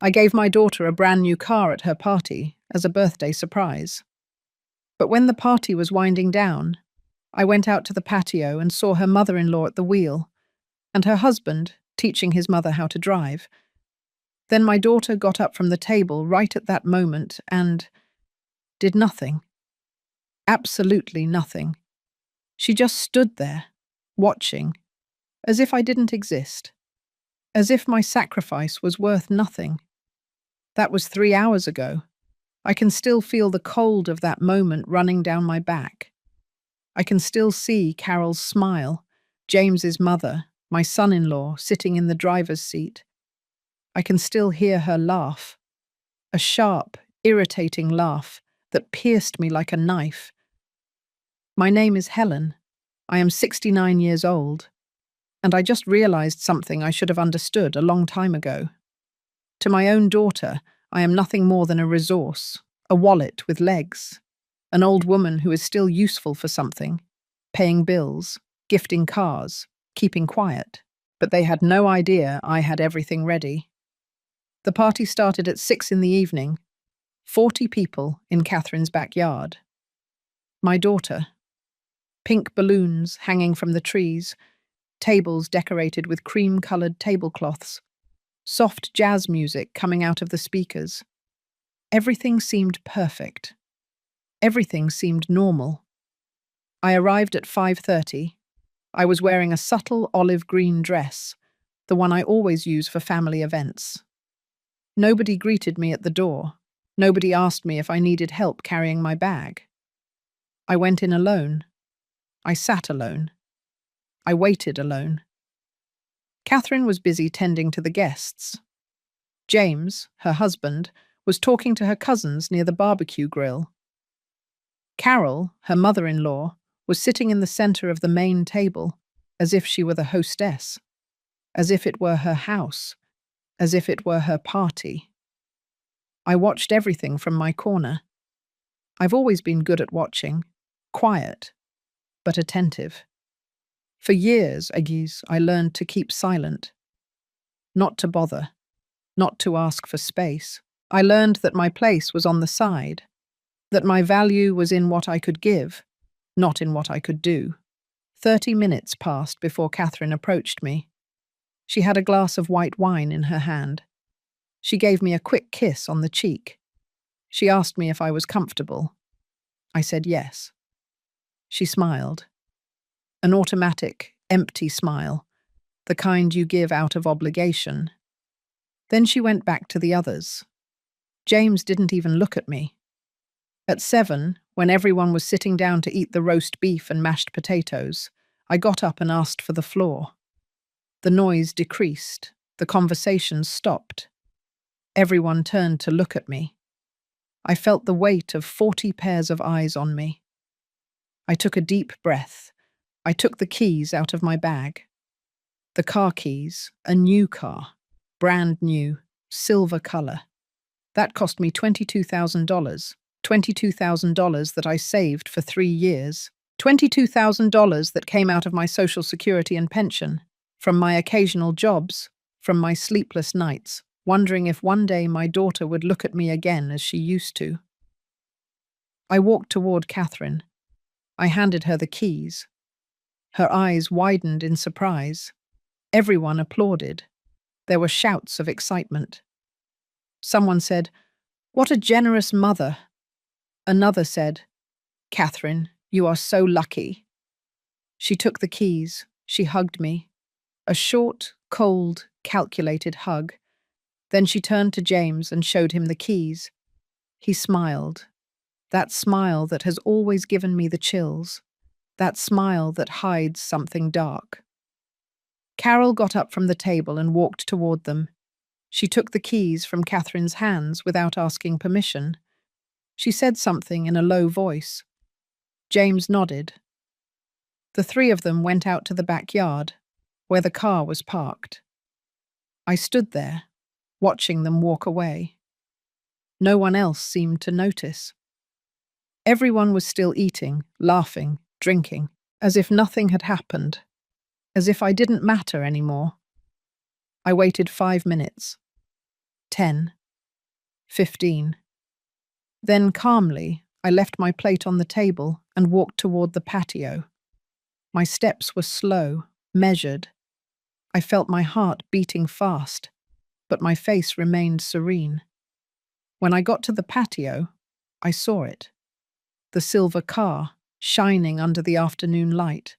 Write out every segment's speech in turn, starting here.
I gave my daughter a brand new car at her party as a birthday surprise. But when the party was winding down, I went out to the patio and saw her mother-in-law at the wheel, and her husband teaching his mother how to drive. Then my daughter got up from the table right at that moment and did nothing. Absolutely nothing. She just stood there, watching, as if I didn't exist, as if my sacrifice was worth nothing. That was 3 hours ago. I can still feel the cold of that moment running down my back. I can still see Carol's smile, James's mother, my son-in-law sitting in the driver's seat. I can still hear her laugh, a sharp, irritating laugh that pierced me like a knife. My name is Helen. I am 69 years old, and I just realized something I should have understood a long time ago. To my own daughter, I am nothing more than a resource, a wallet with legs, an old woman who is still useful for something, paying bills, gifting cars, keeping quiet. But they had no idea I had everything ready. The party started at 6 in the evening, 40 people in Catherine's backyard. My daughter. Pink balloons hanging from the trees, tables decorated with cream-colored tablecloths, soft jazz music coming out of the speakers. Everything seemed perfect. Everything seemed normal. I arrived at 5:30. I was wearing a subtle olive green dress, the one I always use for family events. Nobody greeted me at the door. Nobody asked me if I needed help carrying my bag. I went in alone. I sat alone. I waited alone. Catherine was busy tending to the guests. James, her husband, was talking to her cousins near the barbecue grill. Carol, her mother-in-law, was sitting in the center of the main table, as if she were the hostess, as if it were her house, as if it were her party. I watched everything from my corner. I've always been good at watching, quiet, but attentive. For years, I learned to keep silent, not to bother, not to ask for space. I learned that my place was on the side, that my value was in what I could give, not in what I could do. 30 minutes passed before Catherine approached me. She had a glass of white wine in her hand. She gave me a quick kiss on the cheek. She asked me if I was comfortable. I said yes. She smiled. An automatic, empty smile, the kind you give out of obligation. Then she went back to the others. James didn't even look at me. At 7, when everyone was sitting down to eat the roast beef and mashed potatoes, I got up and asked for the floor. The noise decreased. The conversation stopped. Everyone turned to look at me. I felt the weight of 40 pairs of eyes on me. I took a deep breath. I took the keys out of my bag. The car keys, a new car, brand new, silver color. That cost me $22,000. $22,000 that I saved for 3 years. $22,000 that came out of my Social Security and pension, from my occasional jobs, from my sleepless nights, wondering if one day my daughter would look at me again as she used to. I walked toward Catherine. I handed her the keys. Her eyes widened in surprise. Everyone applauded. There were shouts of excitement. Someone said, "What a generous mother." Another said, "Catherine, you are so lucky." She took the keys. She hugged me. A short, cold, calculated hug. Then she turned to James and showed him the keys. He smiled. That smile that has always given me the chills. That smile that hides something dark. Carol got up from the table and walked toward them. She took the keys from Catherine's hands without asking permission. She said something in a low voice. James nodded. The 3 of them went out to the backyard, where the car was parked. I stood there, watching them walk away. No one else seemed to notice. Everyone was still eating, laughing, drinking, as if nothing had happened, as if I didn't matter anymore. I waited 5 minutes. 10, 15. Then calmly, I left my plate on the table and walked toward the patio. My steps were slow, measured. I felt my heart beating fast, but my face remained serene. When I got to the patio, I saw it. The silver car, shining under the afternoon light.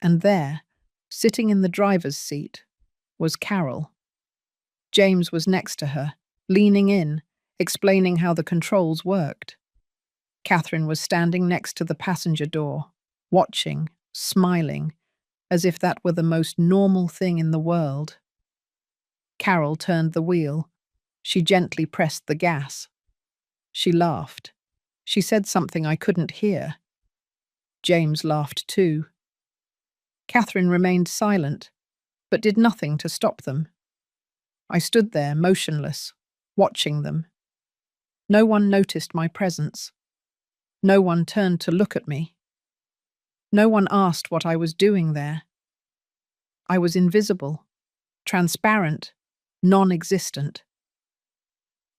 And there, sitting in the driver's seat, was Carol. James was next to her, leaning in, explaining how the controls worked. Catherine was standing next to the passenger door, watching, smiling, as if that were the most normal thing in the world. Carol turned the wheel. She gently pressed the gas. She laughed. She said something I couldn't hear. James laughed too. Catherine remained silent, but did nothing to stop them. I stood there, motionless, watching them. No one noticed my presence. No one turned to look at me. No one asked what I was doing there. I was invisible, transparent, non-existent.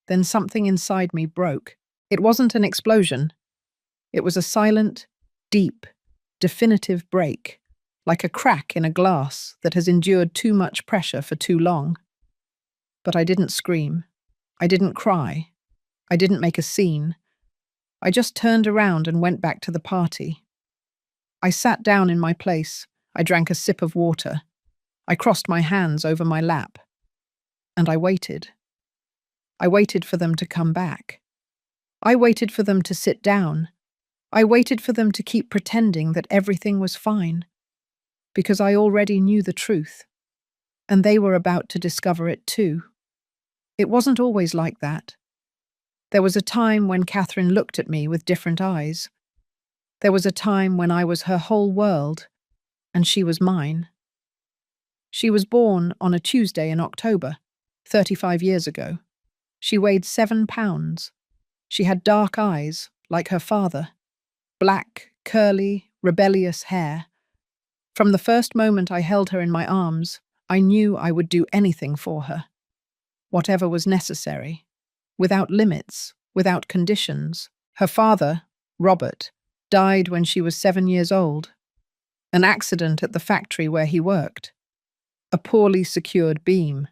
Then something inside me broke. It wasn't an explosion. It was a silent, deep, definitive break, like a crack in a glass that has endured too much pressure for too long. But I didn't scream. I didn't cry. I didn't make a scene. I just turned around and went back to the party. I sat down in my place. I drank a sip of water. I crossed my hands over my lap. And I waited. I waited for them to come back. I waited for them to sit down. I waited for them to keep pretending that everything was fine. Because I already knew the truth. And they were about to discover it too. It wasn't always like that. There was a time when Catherine looked at me with different eyes. There was a time when I was her whole world, and she was mine. She was born on a Tuesday in October, 35 years ago. She weighed 7 pounds. She had dark eyes, like her father. Black, curly, rebellious hair. From the first moment I held her in my arms, I knew I would do anything for her. Whatever was necessary. Without limits, without conditions. Her father, Robert, died when she was 7 years old. An accident at the factory where he worked. A poorly secured beam.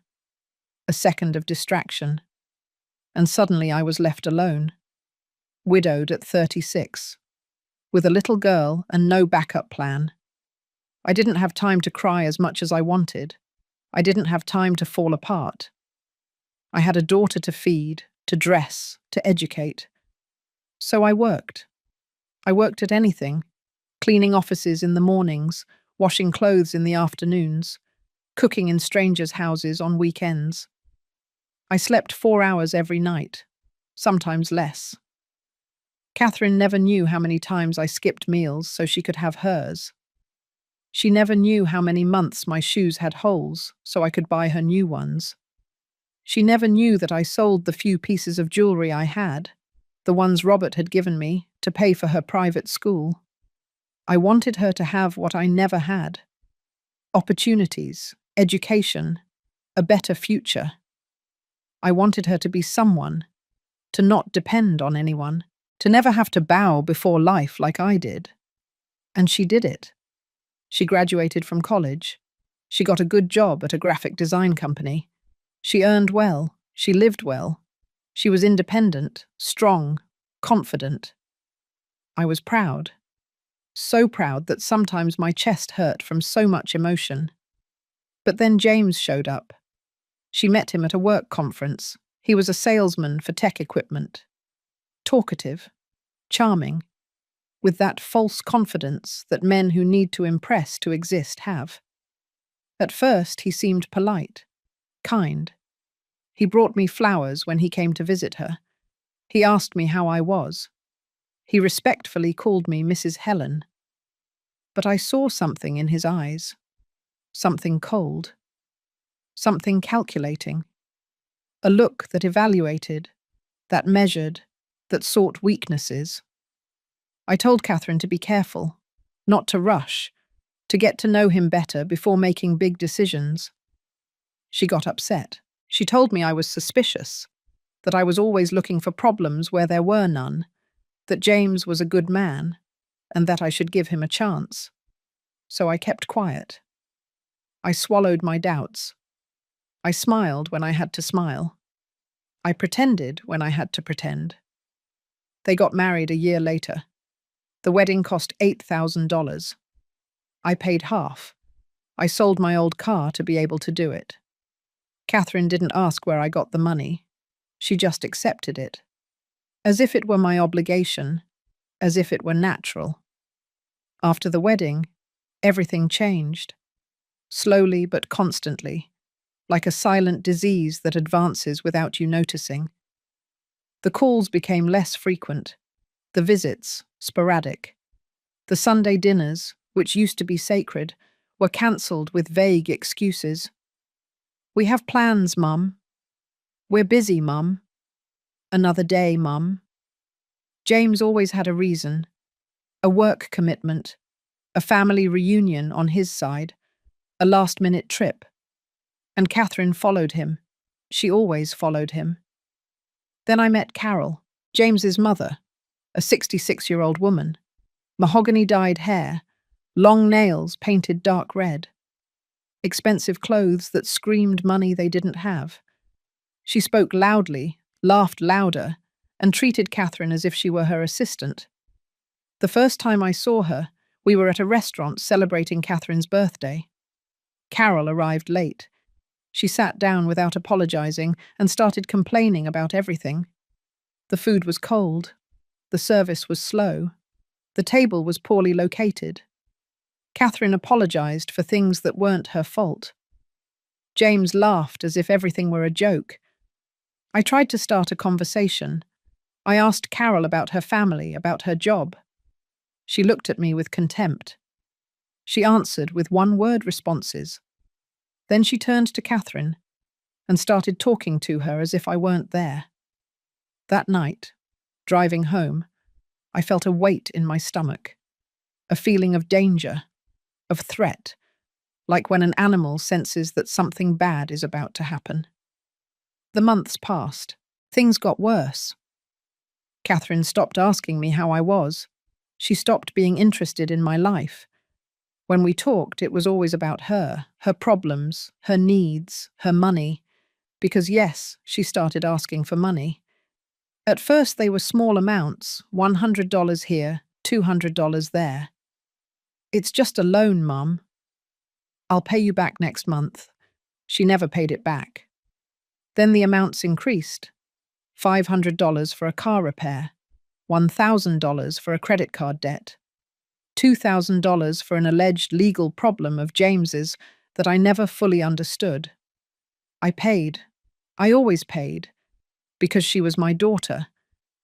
A second of distraction. And suddenly I was left alone. Widowed at 36. With a little girl and no backup plan. I didn't have time to cry as much as I wanted. I didn't have time to fall apart. I had a daughter to feed, to dress, to educate. So I worked. I worked at anything, cleaning offices in the mornings, washing clothes in the afternoons, cooking in strangers' houses on weekends. I slept 4 hours every night, sometimes less. Catherine never knew how many times I skipped meals so she could have hers. She never knew how many months my shoes had holes so I could buy her new ones. She never knew that I sold the few pieces of jewelry I had, the ones Robert had given me, to pay for her private school. I wanted her to have what I never had. Opportunities, education, a better future. I wanted her to be someone, to not depend on anyone, to never have to bow before life like I did. And she did it. She graduated from college. She got a good job at a graphic design company. She earned well. She lived well. She was independent, strong, confident. I was proud. So proud that sometimes my chest hurt from so much emotion. But then James showed up. She met him at a work conference. He was a salesman for tech equipment. Talkative, charming, with that false confidence that men who need to impress to exist have. At first, he seemed polite, kind. He brought me flowers when he came to visit her. He asked me how I was. He respectfully called me Mrs. Helen. But I saw something in his eyes. Something cold. Something calculating. A look that evaluated, that measured, that sought weaknesses. I told Catherine to be careful, not to rush, to get to know him better before making big decisions. She got upset. She told me I was suspicious, that I was always looking for problems where there were none, that James was a good man, and that I should give him a chance. So I kept quiet. I swallowed my doubts. I smiled when I had to smile. I pretended when I had to pretend. They got married a year later. The wedding cost $8,000. I paid half. I sold my old car to be able to do it. Catherine didn't ask where I got the money. She just accepted it. As if it were my obligation, as if it were natural. After the wedding, everything changed. Slowly but constantly, like a silent disease that advances without you noticing. The calls became less frequent, the visits sporadic. The Sunday dinners, which used to be sacred, were cancelled with vague excuses. "We have plans, Mum." "We're busy, Mum." "Another day, Mum." James always had a reason, a work commitment, a family reunion on his side, a last-minute trip. And Catherine followed him. She always followed him. Then I met Carol, James's mother, a 66-year-old woman, mahogany-dyed hair, long nails painted dark red, expensive clothes that screamed money they didn't have. She spoke loudly, laughed louder, and treated Catherine as if she were her assistant. The first time I saw her, we were at a restaurant celebrating Catherine's birthday. Carol arrived late. She sat down without apologizing and started complaining about everything. The food was cold. The service was slow. The table was poorly located. Catherine apologized for things that weren't her fault. James laughed as if everything were a joke. I tried to start a conversation. I asked Carol about her family, about her job. She looked at me with contempt. She answered with one-word responses. Then she turned to Catherine and started talking to her as if I weren't there. That night, driving home, I felt a weight in my stomach, a feeling of danger, of threat, like when an animal senses that something bad is about to happen. The months passed. Things got worse. Catherine stopped asking me how I was. She stopped being interested in my life. When we talked, it was always about her problems, her needs, her money. Because yes, she started asking for money. At first they were small amounts, $100 here, $200 there. "It's just a loan, Mum. I'll pay you back next month." She never paid it back. Then the amounts increased. $500 for a car repair, $1,000 for a credit card debt, $2,000 for an alleged legal problem of James's that I never fully understood. I paid. I always paid. Because she was my daughter.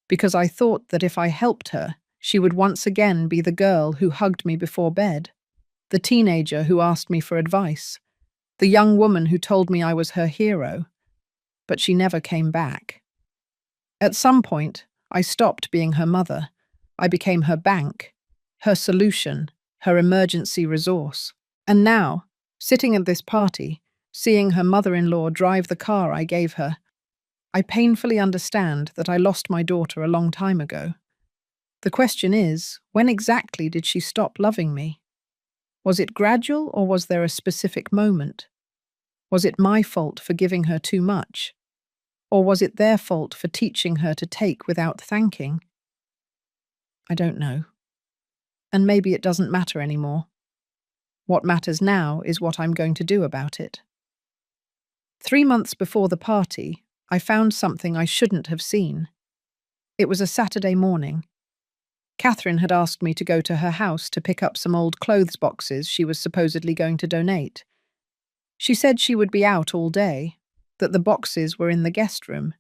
Because I thought that if I helped her, she would once again be the girl who hugged me before bed, the teenager who asked me for advice, the young woman who told me I was her hero. But she never came back. At some point, I stopped being her mother. I became her bank, her solution, her emergency resource. And now, sitting at this party, seeing her mother-in-law drive the car I gave her, I painfully understand that I lost my daughter a long time ago. The question is, when exactly did she stop loving me? Was it gradual or was there a specific moment? Was it my fault for giving her too much? Or was it their fault for teaching her to take without thanking? I don't know. And maybe it doesn't matter anymore. What matters now is what I'm going to do about it. 3 months before the party, I found something I shouldn't have seen. It was a Saturday morning. Catherine had asked me to go to her house to pick up some old clothes boxes she was supposedly going to donate. She said she would be out all day, that the boxes were in the guest room,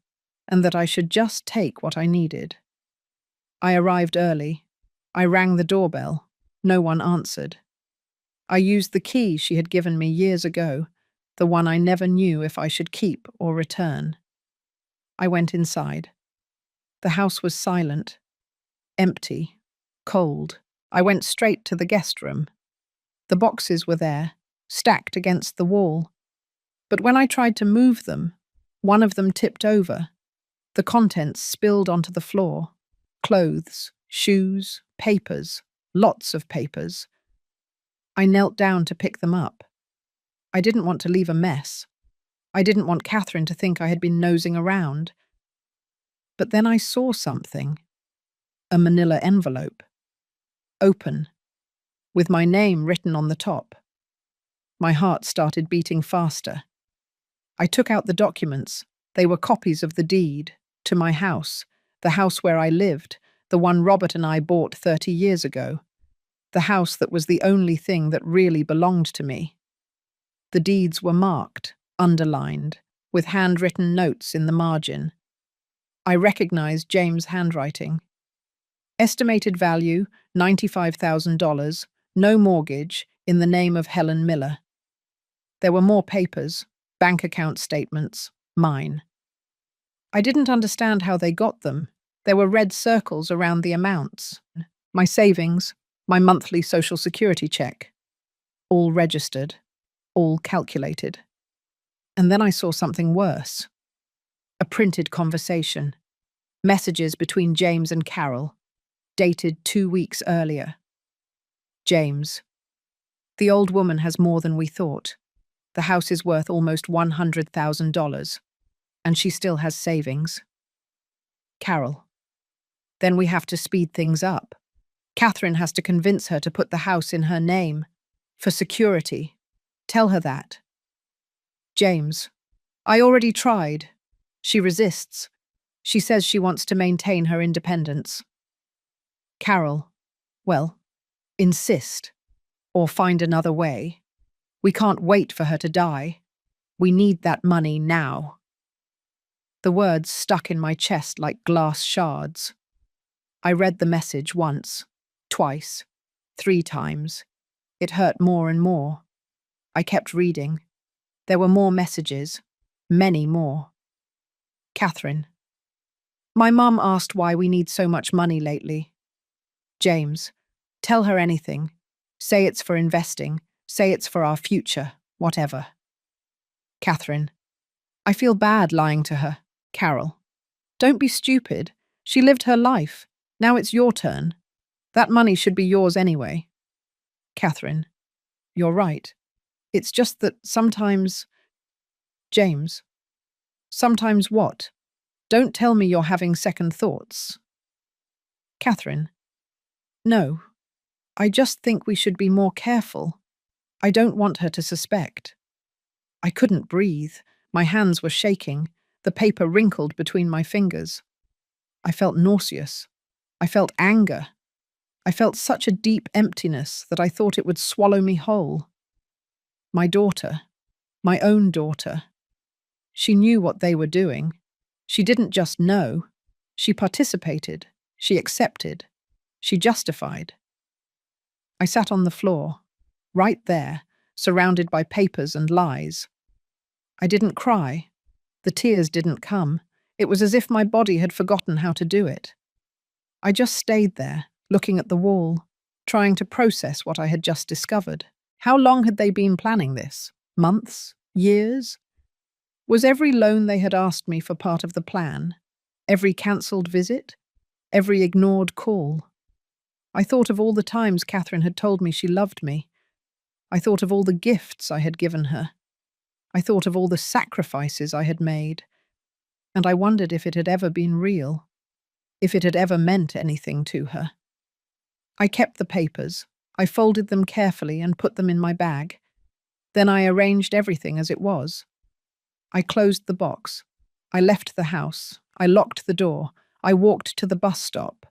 and that I should just take what I needed. I arrived early. I rang the doorbell. No one answered. I used the key she had given me years ago, the one I never knew if I should keep or return. I went inside. The house was silent, empty, cold. I went straight to the guest room. The boxes were there, stacked against the wall. But when I tried to move them, One of them tipped over. The contents spilled onto the floor. Clothes, shoes, papers, lots of papers. I knelt down to pick them up. I didn't want to leave a mess. I didn't want Catherine to think I had been nosing around. But then I saw something. A manila envelope. Open. With my name written on the top. My heart started beating faster. I took out the documents. They were copies of the deed to my house, the house where I lived, the one Robert and I bought 30 years ago, the house that was the only thing that really belonged to me. The deeds were marked, underlined, with handwritten notes in the margin. I recognized James' handwriting. Estimated value, $95,000, no mortgage, in the name of Helen Miller. There were more papers, bank account statements, mine. I didn't understand how they got them. There were red circles around the amounts. My savings, my monthly Social Security check. All registered, all calculated. And then I saw something worse. A printed conversation. Messages between James and Carol, dated 2 weeks earlier. James. The old woman has more than we thought. The house is worth almost $100,000, and she still has savings. Carol. Then we have to speed things up. Catherine has to convince her to put the house in her name. For security. Tell her that. James. I already tried. She resists. She says she wants to maintain her independence. Carol. Well, insist. Or find another way. We can't wait for her to die. We need that money now. The words stuck in my chest like glass shards. I read the message once, twice, 3 times. It hurt more and more. I kept reading. There were more messages, many more. Catherine. My mum asked why we need so much money lately. James. Tell her anything. Say it's for investing. Say it's for our future. Whatever. Catherine. I feel bad lying to her. Carol. Don't be stupid. She lived her life. Now it's your turn. That money should be yours anyway. Catherine. You're right. It's just that sometimes... James. Sometimes what? Don't tell me you're having second thoughts. Catherine. No. I just think we should be more careful. I don't want her to suspect. I couldn't breathe. My hands were shaking. The paper wrinkled between my fingers. I felt nauseous. I felt anger. I felt such a deep emptiness that I thought it would swallow me whole. My daughter. My own daughter. She knew what they were doing. She didn't just know. She participated. She accepted. She justified. I sat on the floor, right there, surrounded by papers and lies. I didn't cry. The tears didn't come. It was as if my body had forgotten how to do it. I just stayed there, looking at the wall, trying to process what I had just discovered. How long had they been planning this? Months? Years? Was every loan they had asked me for part of the plan? Every cancelled visit? Every ignored call? I thought of all the times Catherine had told me she loved me. I thought of all the gifts I had given her. I thought of all the sacrifices I had made. And I wondered if it had ever been real, if it had ever meant anything to her. I kept the papers. I folded them carefully and put them in my bag. Then I arranged everything as it was. I closed the box. I left the house. I locked the door. I walked to the bus stop.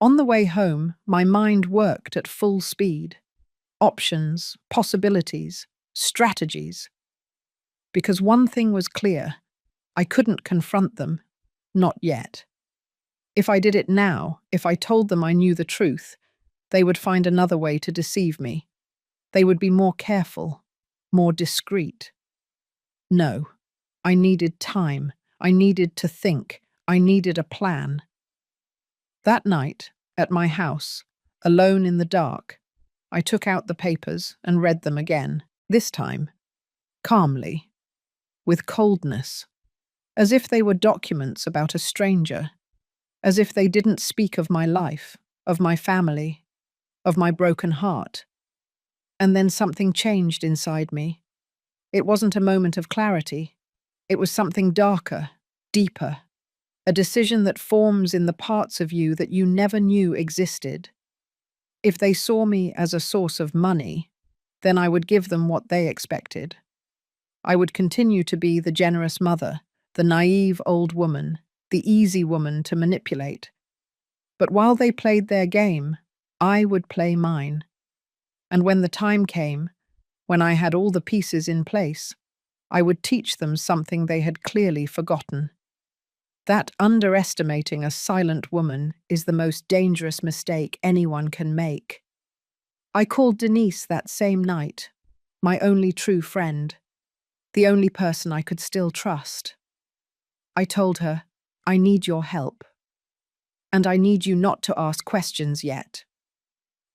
On the way home, my mind worked at full speed. Options, possibilities, strategies. Because one thing was clear. I couldn't confront them. Not yet. If I did it now, if I told them I knew the truth, they would find another way to deceive me. They would be more careful, more discreet. No, I needed time. I needed to think. I needed a plan. That night, at my house, alone in the dark, I took out the papers and read them again, this time, calmly, with coldness. as if they were documents about a stranger, as if they didn't speak of my life, of my family, of my broken heart. And then something changed inside me. It wasn't a moment of clarity. It was something darker, deeper, a decision that forms in the parts of you that you never knew existed. If they saw me as a source of money, then I would give them what they expected. I would continue to be the generous mother, the naive old woman, the easy woman to manipulate. But while they played their game, I would play mine. And when the time came, when I had all the pieces in place, I would teach them something they had clearly forgotten. That underestimating a silent woman is the most dangerous mistake anyone can make. I called Denise that same night, my only true friend, the only person I could still trust. I told her, I need your help. And I need you not to ask questions yet.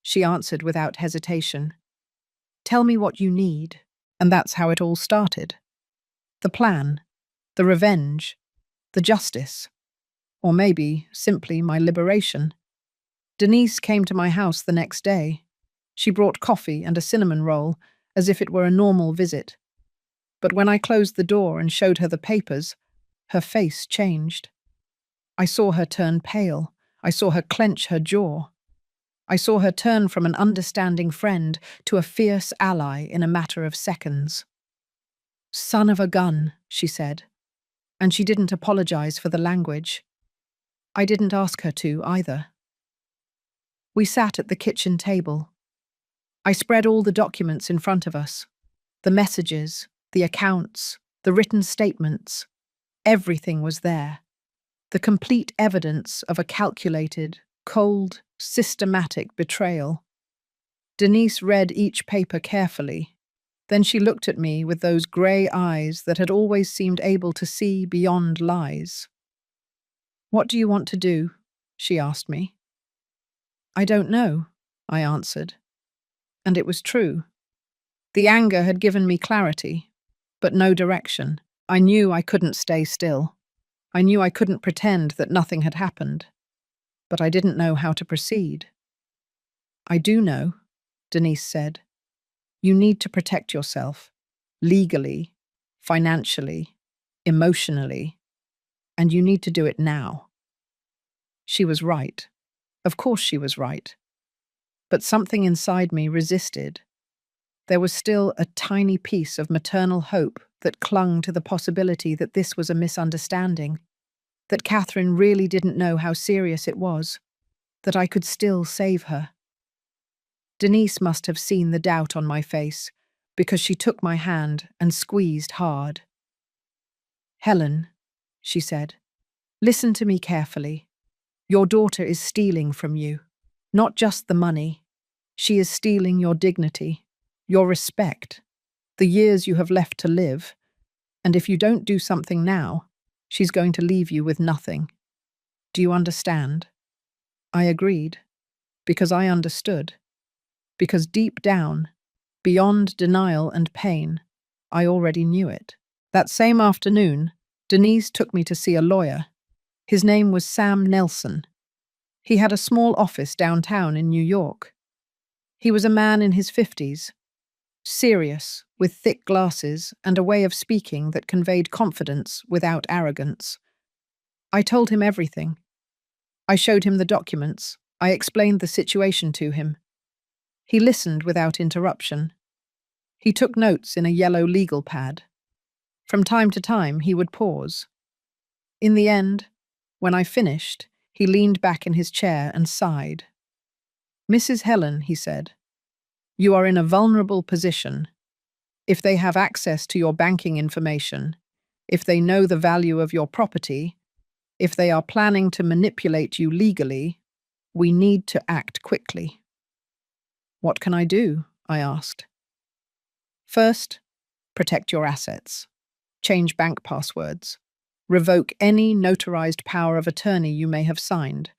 She answered without hesitation. Tell me what you need. And that's how it all started. The plan, the revenge, the justice, or maybe simply my liberation. Denise came to my house the next day. She brought coffee and a cinnamon roll, as if it were a normal visit. But when I closed the door and showed her the papers, her face changed. I saw her turn pale. I saw her clench her jaw. I saw her turn from an understanding friend to a fierce ally in a matter of seconds. Son of a gun, she said. And she didn't apologize for the language. I didn't ask her to, either. We sat at the kitchen table. I spread all the documents in front of us. The messages, the accounts, the written statements. Everything was there. The complete evidence of a calculated, cold, systematic betrayal. Denise read each paper carefully. Then she looked at me with those grey eyes that had always seemed able to see beyond lies. What do you want to do? She asked me. I don't know, I answered. And it was true. The anger had given me clarity, but no direction. I knew I couldn't stay still. I knew I couldn't pretend that nothing had happened. But I didn't know how to proceed. I do know, Denise said. You need to protect yourself, legally, financially, emotionally, and you need to do it now. She was right. Of course she was right. But something inside me resisted. There was still a tiny piece of maternal hope that clung to the possibility that this was a misunderstanding, that Catherine really didn't know how serious it was, that I could still save her. Denise must have seen the doubt on my face, because she took my hand and squeezed hard. Helen, she said, listen to me carefully. Your daughter is stealing from you. Not just the money. She is stealing your dignity, your respect, the years you have left to live. And if you don't do something now, she's going to leave you with nothing. Do you understand? I agreed, because I understood. Because deep down, beyond denial and pain, I already knew it. That same afternoon, Denise took me to see a lawyer. His name was Sam Nelson. He had a small office downtown in New York. He was a man in his 50s, serious, with thick glasses and a way of speaking that conveyed confidence without arrogance. I told him everything. I showed him the documents. I explained the situation to him. He listened without interruption. He took notes in a yellow legal pad. From time to time, he would pause. In the end, when I finished, he leaned back in his chair and sighed. Mrs. Helen, he said, you are in a vulnerable position. If they have access to your banking information, if they know the value of your property, if they are planning to manipulate you legally, we need to act quickly. What can I do? I asked. First, protect your assets. Change bank passwords. Revoke any notarized power of attorney you may have signed.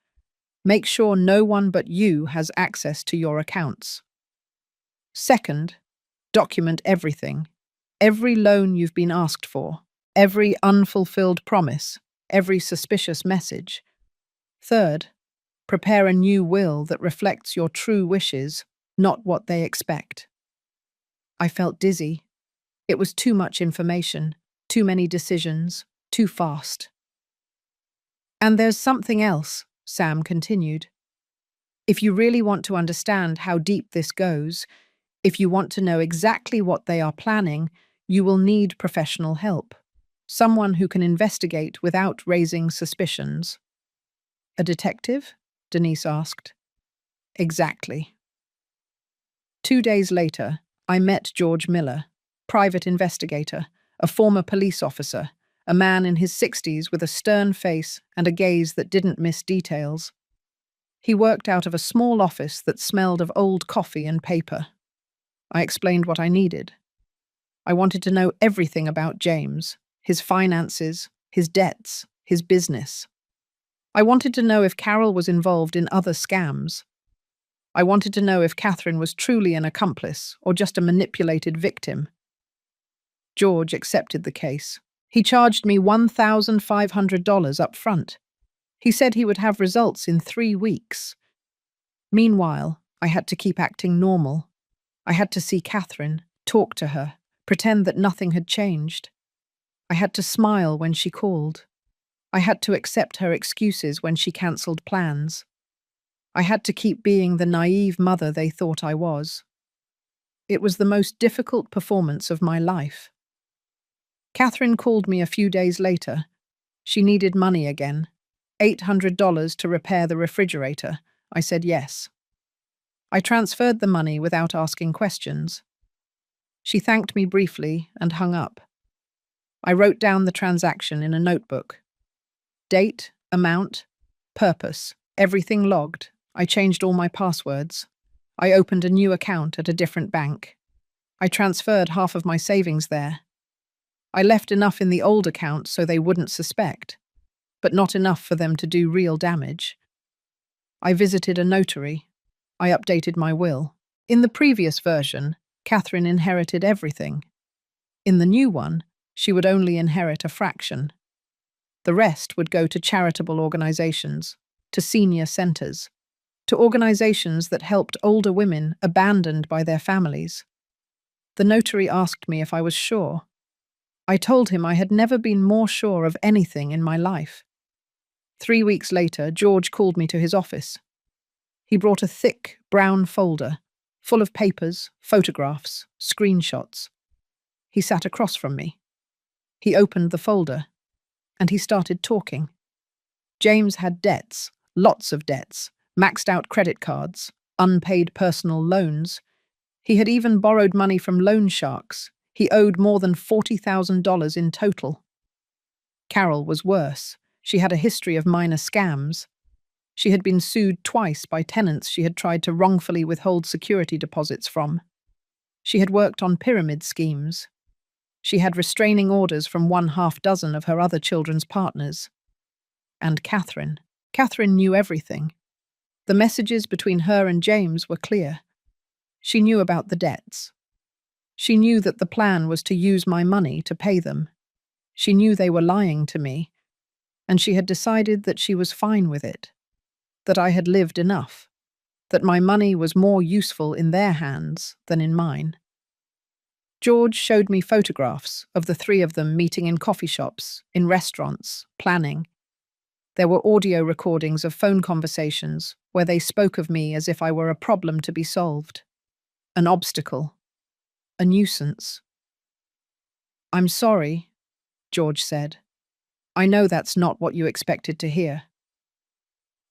Make sure no one but you has access to your accounts. Second, document everything. Every loan you've been asked for. every unfulfilled promise, every suspicious message. Third, prepare a new will that reflects your true wishes, not what they expect. I felt dizzy. It was too much information, too many decisions, too fast. And there's something else, Sam continued. If you really want to understand how deep this goes, if you want to know exactly what they are planning, you will need professional help. Someone who can investigate without raising suspicions. A detective? Denise asked. Exactly. 2 days later, I met George Miller, private investigator, a former police officer, a man in his 60s with a stern face and a gaze that didn't miss details. He worked out of a small office that smelled of old coffee and paper. I explained what I needed. I wanted to know everything about James, his finances, his debts, his business. I wanted to know if Carol was involved in other scams. I wanted to know if Catherine was truly an accomplice or just a manipulated victim. George accepted the case. He charged me $1,500 up front. He said he would have results in 3 weeks. Meanwhile, I had to keep acting normal. I had to see Catherine, talk to her, pretend that nothing had changed. I had to smile when she called. I had to accept her excuses when she cancelled plans. I had to keep being the naive mother they thought I was. It was the most difficult performance of my life. Catherine called me a few days later. She needed money again. $800 to repair the refrigerator. I said yes. I transferred the money without asking questions. She thanked me briefly and hung up. I wrote down the transaction in a notebook. Date, amount, purpose, everything logged. I changed all my passwords. I opened a new account at a different bank. I transferred half of my savings there. I left enough in the old account so they wouldn't suspect, but not enough for them to do real damage. I visited a notary. I updated my will. In the previous version, Catherine inherited everything. In the new one, she would only inherit a fraction. The rest would go to charitable organizations, to senior centers, to organizations that helped older women abandoned by their families. The notary asked me if I was sure. I told him I had never been more sure of anything in my life. 3 weeks later, George called me to his office. He brought a thick, brown folder, full of papers, photographs, screenshots. He sat across from me. He opened the folder, and he started talking. James had debts, lots of debts, maxed out credit cards, unpaid personal loans. He had even borrowed money from loan sharks. He owed more than $40,000 in total. Carol was worse. She had a history of minor scams. She had been sued twice by tenants she had tried to wrongfully withhold security deposits from. She had worked on pyramid schemes. She had restraining orders from 1/2 of her other children's partners. And Catherine. Catherine knew everything. The messages between her and James were clear. She knew about the debts. She knew that the plan was to use my money to pay them. She knew they were lying to me, and she had decided that she was fine with it, that I had lived enough, that my money was more useful in their hands than in mine. George showed me photographs of the 3 of them meeting in coffee shops, in restaurants, planning. There were audio recordings of phone conversations where they spoke of me as if I were a problem to be solved, an obstacle, a nuisance. "I'm sorry," George said. "I know that's not what you expected to hear."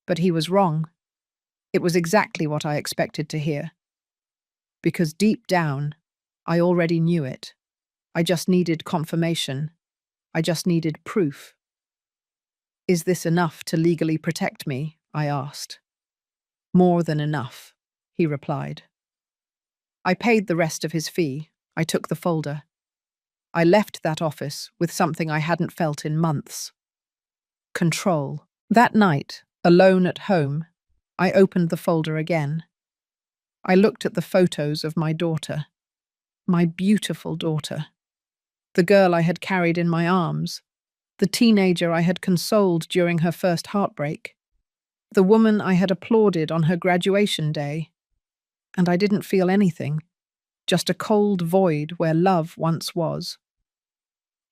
But he was wrong. It was exactly what I expected to hear. Because deep down, I already knew it. I just needed confirmation. I just needed proof. "Is this enough to legally protect me?" I asked. "More than enough," he replied. I paid the rest of his fee. I took the folder. I left that office with something I hadn't felt in months. Control. That night, alone at home, I opened the folder again. I looked at the photos of my daughter. My beautiful daughter. The girl I had carried in my arms, the teenager I had consoled during her first heartbreak, the woman I had applauded on her graduation day. And I didn't feel anything, just a cold void where love once was.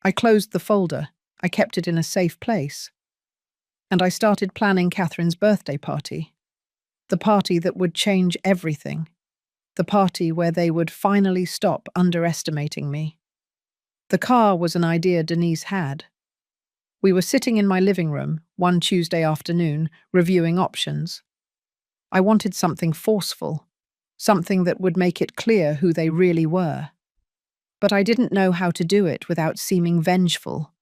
I closed the folder, I kept it in a safe place, and I started planning Catherine's birthday party. The party that would change everything. The party where they would finally stop underestimating me. The car was an idea Denise had. We were sitting in my living room one Tuesday afternoon, reviewing options. I wanted something forceful, something that would make it clear who they really were. But I didn't know how to do it without seeming vengeful,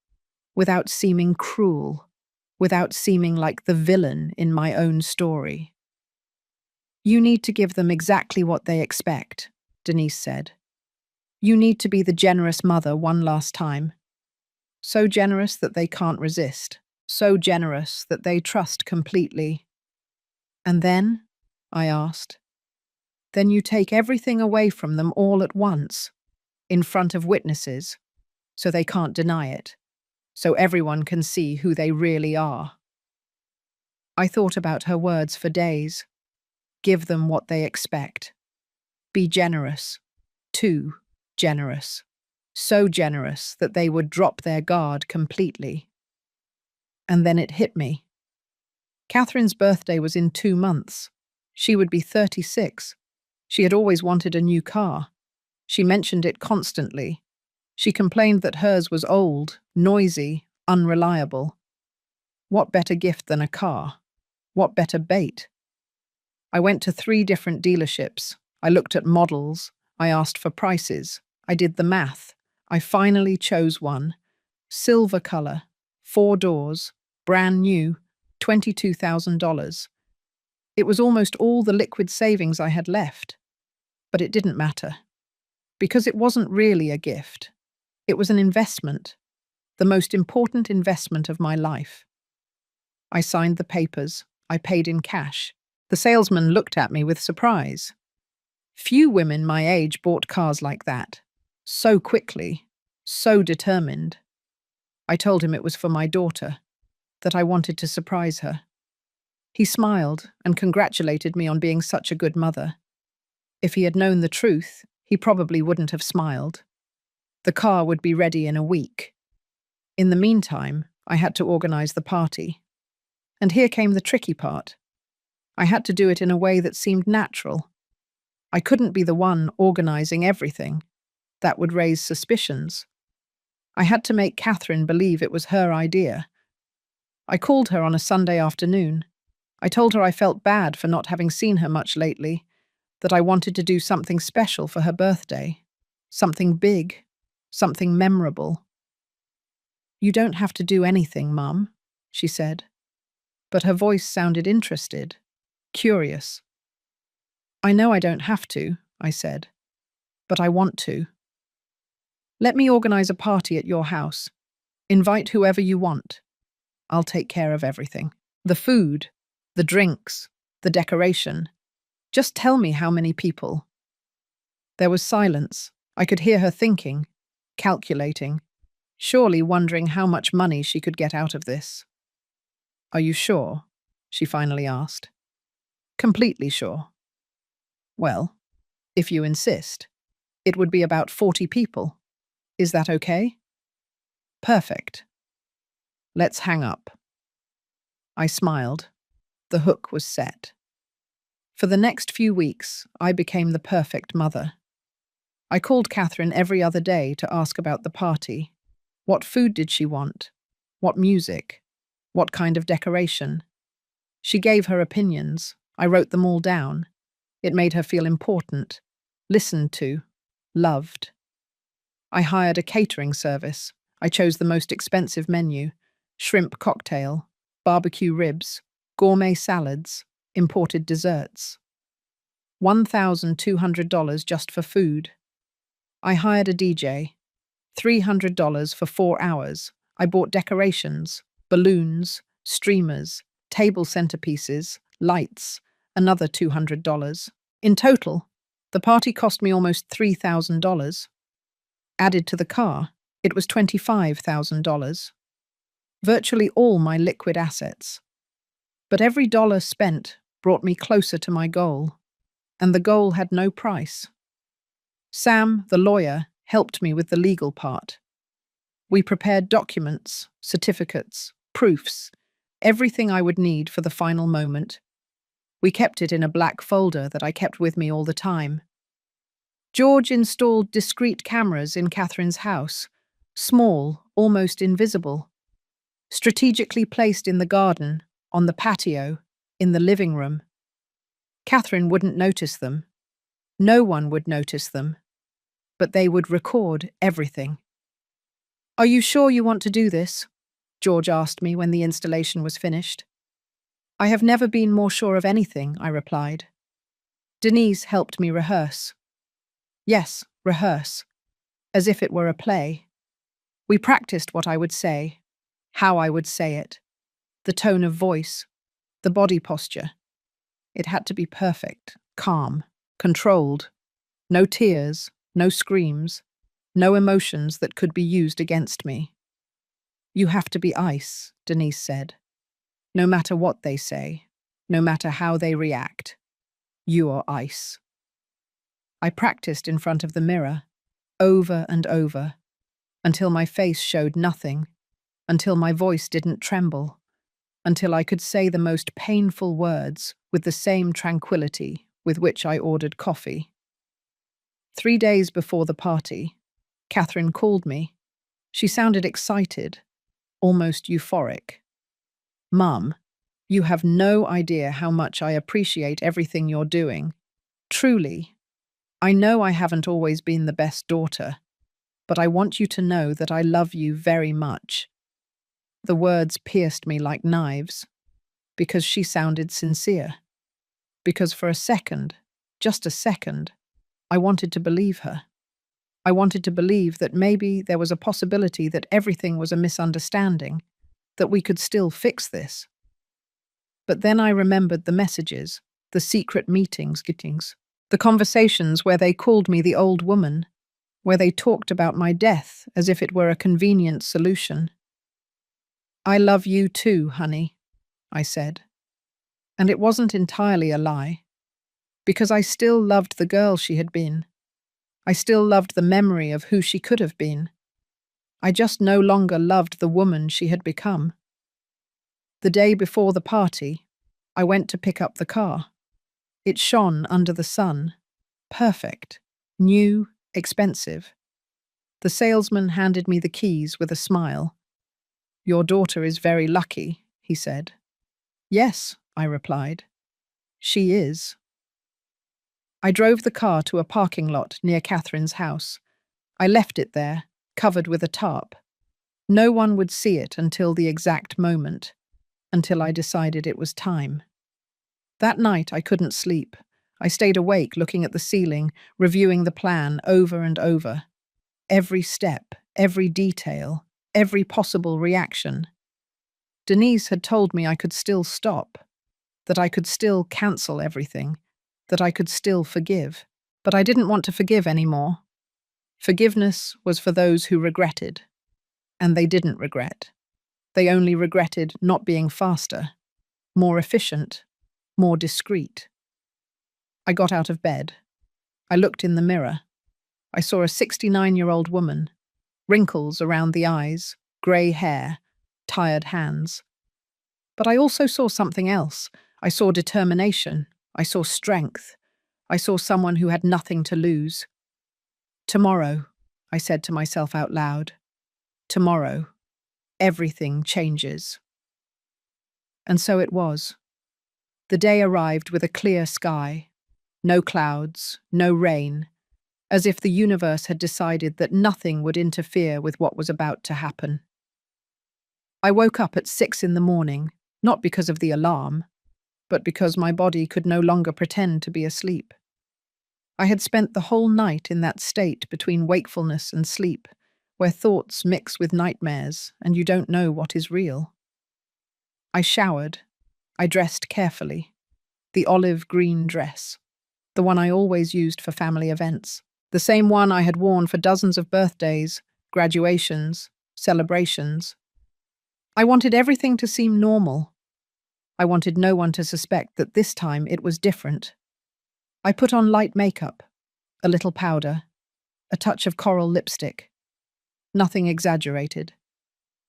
without seeming cruel, without seeming like the villain in my own story. You need to give them exactly what they expect, Denise said. You need to be the generous mother one last time. So generous that they can't resist. So generous that they trust completely. And then, I asked, then you take everything away from them all at once, in front of witnesses, so they can't deny it, so everyone can see who they really are. I thought about her words for days. Give them what they expect. Be generous. Too generous. So generous that they would drop their guard completely. And then it hit me. Catherine's birthday was in 2 months. She would be 36. She had always wanted a new car. She mentioned it constantly. She complained that hers was old, noisy, unreliable. What better gift than a car? What better bait? I went to 3 different dealerships. I looked at models. I asked for prices. I did the math. I finally chose one. Silver color, 4 doors, brand new, $22,000. It was almost all the liquid savings I had left. But it didn't matter. Because it wasn't really a gift. It was an investment. The most important investment of my life. I signed the papers. I paid in cash. The salesman looked at me with surprise. Few women my age bought cars like that. So quickly. So determined. I told him it was for my daughter. That I wanted to surprise her. He smiled and congratulated me on being such a good mother. If he had known the truth, he probably wouldn't have smiled. The car would be ready in a week. In the meantime, I had to organize the party. And here came the tricky part. I had to do it in a way that seemed natural. I couldn't be the one organizing everything. That would raise suspicions. I had to make Catherine believe it was her idea. I called her on a Sunday afternoon. I told her I felt bad for not having seen her much lately, that I wanted to do something special for her birthday. Something big. Something memorable. You don't have to do anything, Mum, she said. But her voice sounded interested, curious. I know I don't have to, I said, but I want to. Let me organize a party at your house. Invite whoever you want. I'll take care of everything. The food, the drinks, the decoration. Just tell me how many people. There was silence. I could hear her thinking, calculating, surely wondering how much money she could get out of this. Are you sure? She finally asked. Completely sure. Well, if you insist, it would be about 40 people. Is that okay? Perfect. Let's hang up. I smiled. The hook was set. For the next few weeks, I became the perfect mother. I called Catherine every other day to ask about the party. What food did she want? What music? What kind of decoration? She gave her opinions. I wrote them all down. It made her feel important, listened to, loved. I hired a catering service. I chose the most expensive menu: shrimp cocktail, barbecue ribs, gourmet salads, imported desserts. $1,200 just for food. I hired a DJ. $300 for 4 hours. I bought decorations, balloons, streamers, table centerpieces, lights, another $200. In total, the party cost me almost $3,000. Added to the car, It was $25,000, virtually all my liquid assets. But every dollar spent brought me closer to my goal, and the goal had no price. Sam, the lawyer, helped me with the legal part. We prepared documents, certificates, proofs, everything I would need for the final moment. We kept it in a black folder that I kept with me all the time. George installed discreet cameras in Catherine's house, small, almost invisible, strategically placed in the garden, on the patio, in the living room. Catherine wouldn't notice them. No one would notice them. But they would record everything. "Are you sure you want to do this?" George asked me when the installation was finished. "I have never been more sure of anything," I replied. Denise helped me rehearse. Yes, rehearse, as if it were a play. We practiced what I would say, how I would say it, the tone of voice, the body posture. It had to be perfect, calm, controlled. No tears, no screams, no emotions that could be used against me. "You have to be ice," Denise said. "No matter what they say, no matter how they react, you are ice." I practiced in front of the mirror, over and over, until my face showed nothing, until my voice didn't tremble, until I could say the most painful words with the same tranquility with which I ordered coffee. 3 days before the party, Catherine called me. She sounded excited, almost euphoric. "Mum, you have no idea how much I appreciate everything you're doing. Truly. I know I haven't always been the best daughter, but I want you to know that I love you very much." The words pierced me like knives, because she sounded sincere. Because for a second, just a second, I wanted to believe her. I wanted to believe that maybe there was a possibility that everything was a misunderstanding, that we could still fix this. But then I remembered the messages, the secret meetings, the conversations where they called me the old woman, where they talked about my death as if it were a convenient solution. "I love you too, honey," I said. And it wasn't entirely a lie, because I still loved the girl she had been. I still loved the memory of who she could have been. I just no longer loved the woman she had become. The day before the party, I went to pick up the car. It shone under the sun. Perfect. New, expensive. The salesman handed me the keys with a smile. "Your daughter is very lucky," he said. "Yes," I replied. "She is." I drove the car to a parking lot near Catherine's house. I left it there, covered with a tarp. No one would see it until the exact moment, until I decided it was time. That night I couldn't sleep. I stayed awake looking at the ceiling, reviewing the plan over and over. Every step, every detail, every possible reaction. Denise had told me I could still stop, that I could still cancel everything, that I could still forgive. But I didn't want to forgive anymore. Forgiveness was for those who regretted. And they didn't regret. They only regretted not being faster, more efficient, more discreet. I got out of bed. I looked in the mirror. I saw a 69-year-old woman, wrinkles around the eyes, grey hair, tired hands. But I also saw something else. I saw determination. I saw strength. I saw someone who had nothing to lose. "Tomorrow," I said to myself out loud. "Tomorrow, everything changes." And so it was. The day arrived with a clear sky. No clouds, no rain, as if the universe had decided that nothing would interfere with what was about to happen. I woke up at 6 in the morning, not because of the alarm, but because my body could no longer pretend to be asleep. I had spent the whole night in that state between wakefulness and sleep, where thoughts mix with nightmares and you don't know what is real. I showered. I dressed carefully. The olive green dress, the one I always used for family events, the same one I had worn for dozens of birthdays, graduations, celebrations. I wanted everything to seem normal. I wanted no one to suspect that this time it was different. I put on light makeup, a little powder, a touch of coral lipstick. Nothing exaggerated.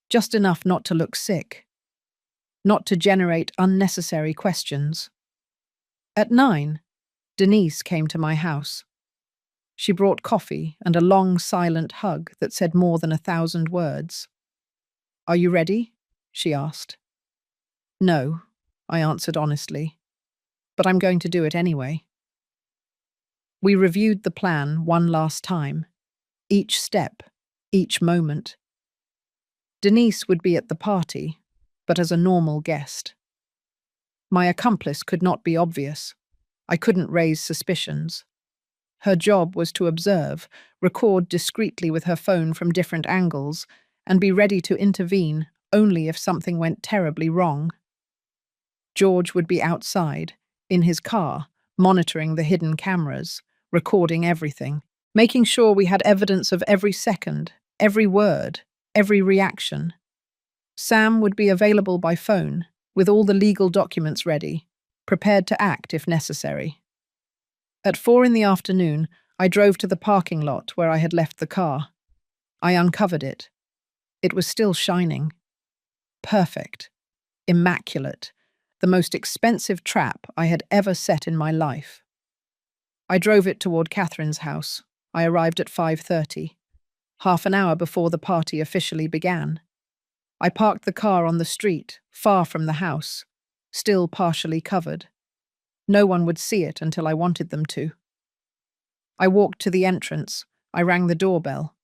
Just enough not to look sick. Not to generate unnecessary questions. At 9, Denise came to my house. She brought coffee and a long, silent hug that said more than 1,000 words. "Are you ready?" she asked. "No," I answered honestly, "but I'm going to do it anyway." We reviewed the plan one last time, each step, each moment. Denise would be at the party, but as a normal guest. My accomplice could not be obvious. I couldn't raise suspicions. Her job was to observe, record discreetly with her phone from different angles, and be ready to intervene only if something went terribly wrong. George would be outside, in his car, monitoring the hidden cameras, recording everything, making sure we had evidence of every second, every word, every reaction. Sam would be available by phone, with all the legal documents ready, prepared to act if necessary. At 4 in the afternoon, I drove to the parking lot where I had left the car. I uncovered it. It was still shining. Perfect. Immaculate. The most expensive trap I had ever set in my life. I drove it toward Catherine's house. I arrived at 5:30, half an hour before the party officially began. I parked the car on the street, far from the house, still partially covered. No one would see it until I wanted them to. I walked to the entrance. I rang the doorbell.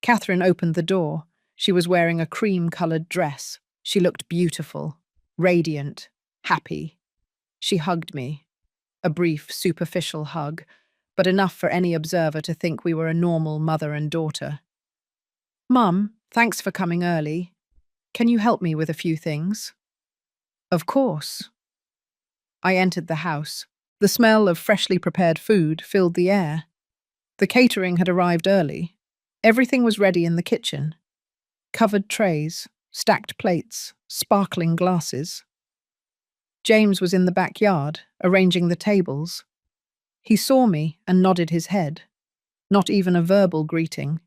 Catherine opened the door. She was wearing a cream-colored dress. She looked beautiful, radiant, happy. She hugged me. A brief, superficial hug, but enough for any observer to think we were a normal mother and daughter. "Mum, thanks for coming early. Can you help me with a few things?" "Of course." I entered the house. The smell of freshly prepared food filled the air. The catering had arrived early. Everything was ready in the kitchen. Covered trays, stacked plates, sparkling glasses. James was in the backyard, arranging the tables. He saw me and nodded his head. Not even a verbal greeting.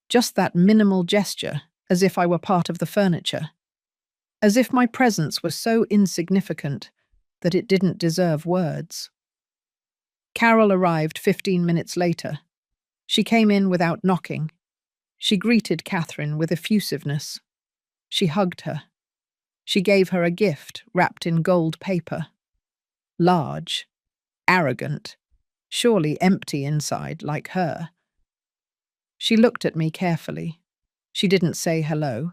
Just that minimal gesture, as if I were part of the furniture. As if my presence was so insignificant that it didn't deserve words. Carol arrived 15 minutes later. She came in without knocking. She greeted Catherine with effusiveness. She hugged her. She gave her a gift wrapped in gold paper. Large, arrogant, surely empty inside like her. She looked at me carefully. She didn't say hello.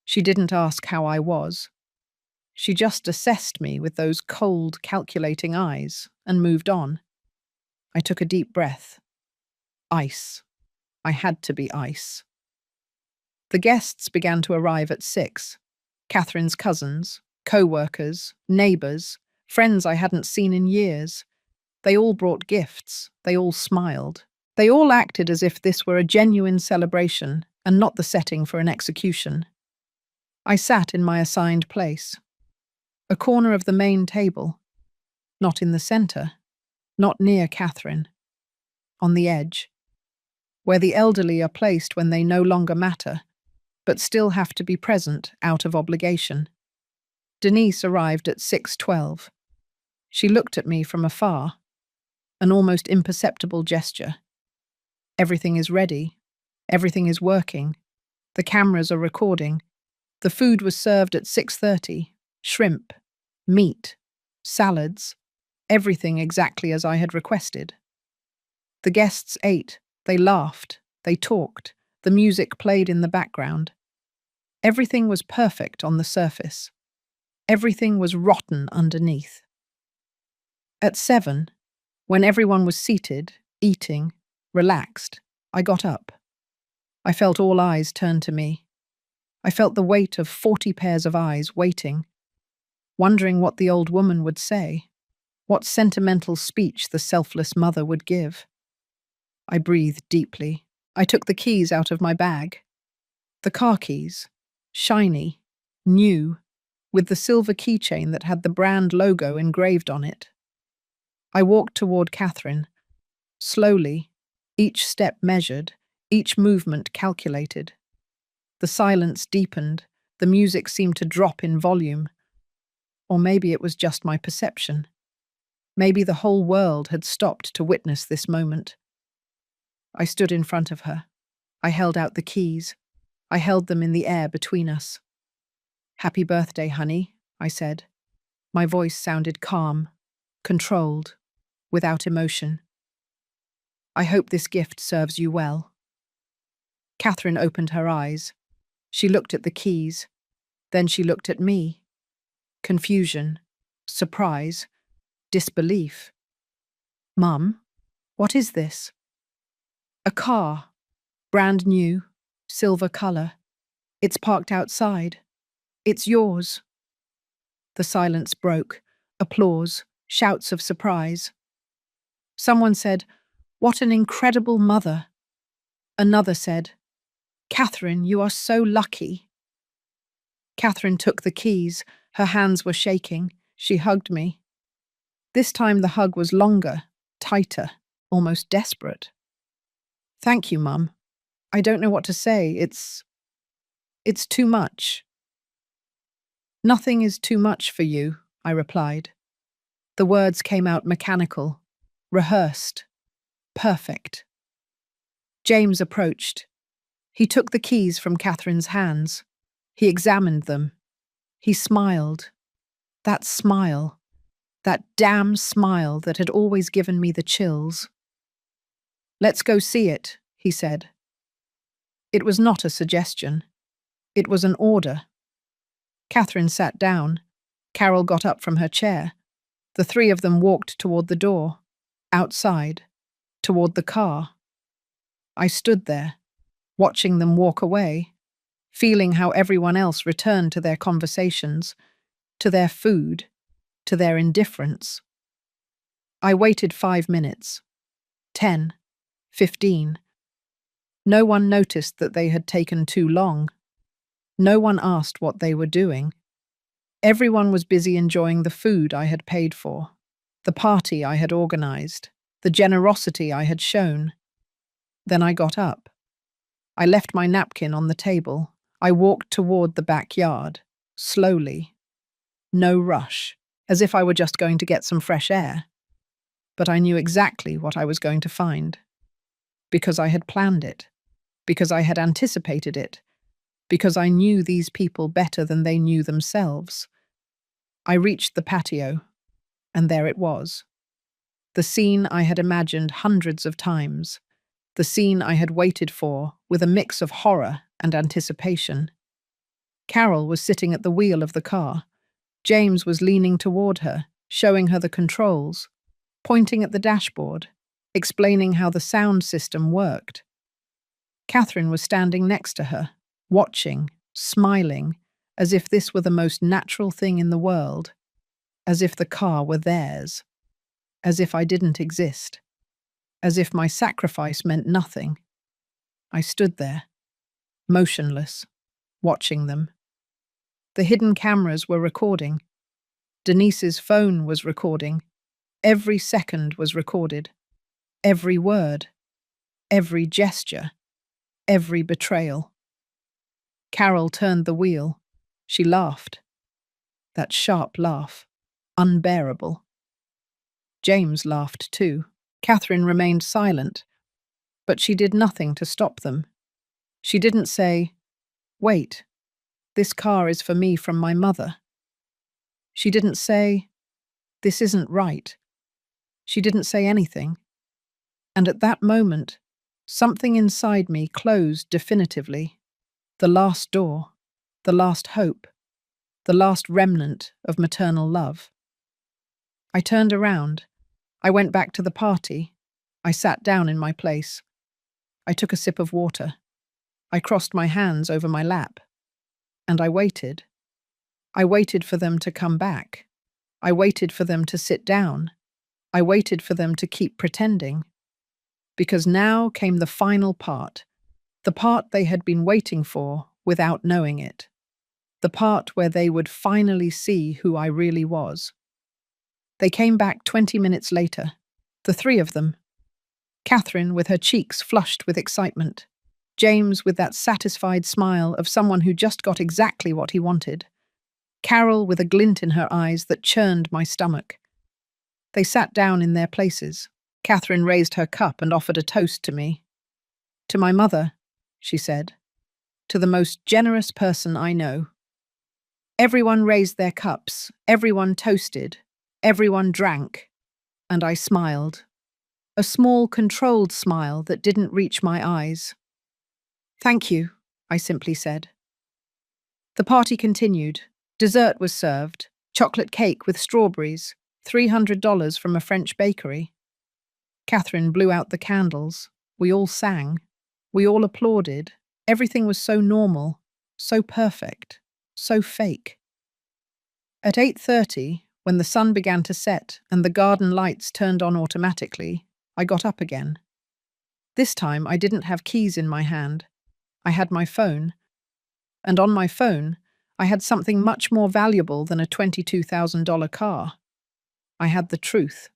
She didn't ask how I was. She just assessed me with those cold, calculating eyes and moved on. I took a deep breath. Ice. I had to be ice. The guests began to arrive at 6. Catherine's cousins, co-workers, neighbours, friends I hadn't seen in years. They all brought gifts. They all smiled. They all acted as if this were a genuine celebration and not the setting for an execution. I sat in my assigned place. A corner of the main table. Not in the centre. Not near Catherine. On the edge. Where the elderly are placed when they no longer matter, but still have to be present out of obligation. Denise arrived at 6:12. She looked at me from afar. An almost imperceptible gesture. Everything is ready. Everything is working. The cameras are recording. The food was served at 6:30. Shrimp, meat, salads, everything exactly as I had requested. The guests ate. They laughed. They talked. The music played in the background. Everything was perfect on the surface. Everything was rotten underneath. At 7, when everyone was seated, eating, relaxed, I got up. I felt all eyes turn to me. I felt the weight of 40 pairs of eyes waiting, wondering what the old woman would say, what sentimental speech the selfless mother would give. I breathed deeply. I took the keys out of my bag. The car keys. Shiny. New. With the silver keychain that had the brand logo engraved on it. I walked toward Catherine. Slowly, each step measured, each movement calculated. The silence deepened, the music seemed to drop in volume. Or maybe it was just my perception. Maybe the whole world had stopped to witness this moment. I stood in front of her. I held out the keys. I held them in the air between us. "Happy birthday, honey," I said. My voice sounded calm, controlled, without emotion. "I hope this gift serves you well." Catherine opened her eyes. She looked at the keys. Then she looked at me. Confusion, surprise, disbelief. "Mum, what is this?" "A car. Brand new, silver color. It's parked outside. It's yours." The silence broke. Applause, shouts of surprise. Someone said, "What an incredible mother." Another said, "Catherine, you are so lucky." Catherine took the keys. Her hands were shaking. She hugged me. This time the hug was longer, tighter, almost desperate. "Thank you, Mum. I don't know what to say. It's too much." "Nothing is too much for you," I replied. The words came out mechanical, rehearsed, perfect. James approached. He took the keys from Catherine's hands. He examined them. He smiled. That smile, that damn smile that had always given me the chills. "Let's go see it," he said. It was not a suggestion. It was an order. Catherine sat down. Carol got up from her chair. The three of them walked toward the door, outside, toward the car. I stood there, watching them walk away, feeling how everyone else returned to their conversations, to their food, to their indifference. I waited 5 minutes, 10, 15. No one noticed that they had taken too long. No one asked what they were doing. Everyone was busy enjoying the food I had paid for, the party I had organized, the generosity I had shown. Then I got up. I left my napkin on the table. I walked toward the backyard, slowly. No rush, as if I were just going to get some fresh air. But I knew exactly what I was going to find. Because I had planned it. Because I had anticipated it. Because I knew these people better than they knew themselves. I reached the patio, and there it was. The scene I had imagined hundreds of times. The scene I had waited for, with a mix of horror and anticipation. Carol was sitting at the wheel of the car. James was leaning toward her, showing her the controls, pointing at the dashboard, explaining how the sound system worked. Catherine was standing next to her, watching, smiling, as if this were the most natural thing in the world, as if the car were theirs, as if I didn't exist, as if my sacrifice meant nothing. I stood there, motionless, watching them. The hidden cameras were recording. Denise's phone was recording. Every second was recorded. Every word. Every gesture. Every betrayal. Carol turned the wheel. She laughed. That sharp laugh. Unbearable. James laughed too. Catherine remained silent, but she did nothing to stop them. She didn't say, "Wait, this car is for me from my mother." She didn't say, "This isn't right." She didn't say anything. And at that moment, something inside me closed definitively. The last door, the last hope, the last remnant of maternal love. I turned around. I went back to the party. I sat down in my place. I took a sip of water. I crossed my hands over my lap. And I waited. I waited for them to come back. I waited for them to sit down. I waited for them to keep pretending. because now came the final part, the part they had been waiting for without knowing it, the part where they would finally see who I really was. They came back 20 minutes later, the three of them. Catherine with her cheeks flushed with excitement, James with that satisfied smile of someone who just got exactly what he wanted, Carol with a glint in her eyes that churned my stomach. They sat down in their places. Catherine raised her cup and offered a toast to me. "To my mother," she said, "to the most generous person I know." Everyone raised their cups, everyone toasted, everyone drank, and I smiled. A small, controlled smile that didn't reach my eyes. "Thank you," I simply said. The party continued. Dessert was served, chocolate cake with strawberries, $300 from a French bakery. Catherine blew out the candles. We all sang. We all applauded. Everything was so normal, so perfect, so fake. At 8:30, when the sun began to set and the garden lights turned on automatically, I got up again. This time I didn't have keys in my hand. I had my phone. And on my phone, I had something much more valuable than a $22,000 car. I had the truth.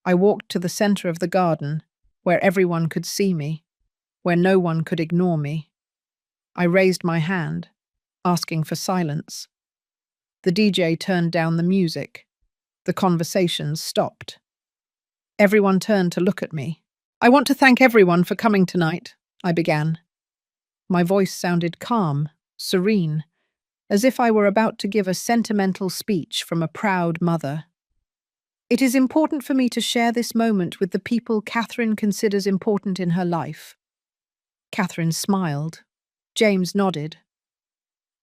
I walked to the center of the garden, where everyone could see me, where no one could ignore me. I raised my hand, asking for silence. The DJ turned down the music. The conversations stopped. Everyone turned to look at me. "I want to thank everyone for coming tonight," I began. My voice sounded calm, serene, as if I were about to give a sentimental speech from a proud mother. "It is important for me to share this moment with the people Catherine considers important in her life." Catherine smiled. James nodded.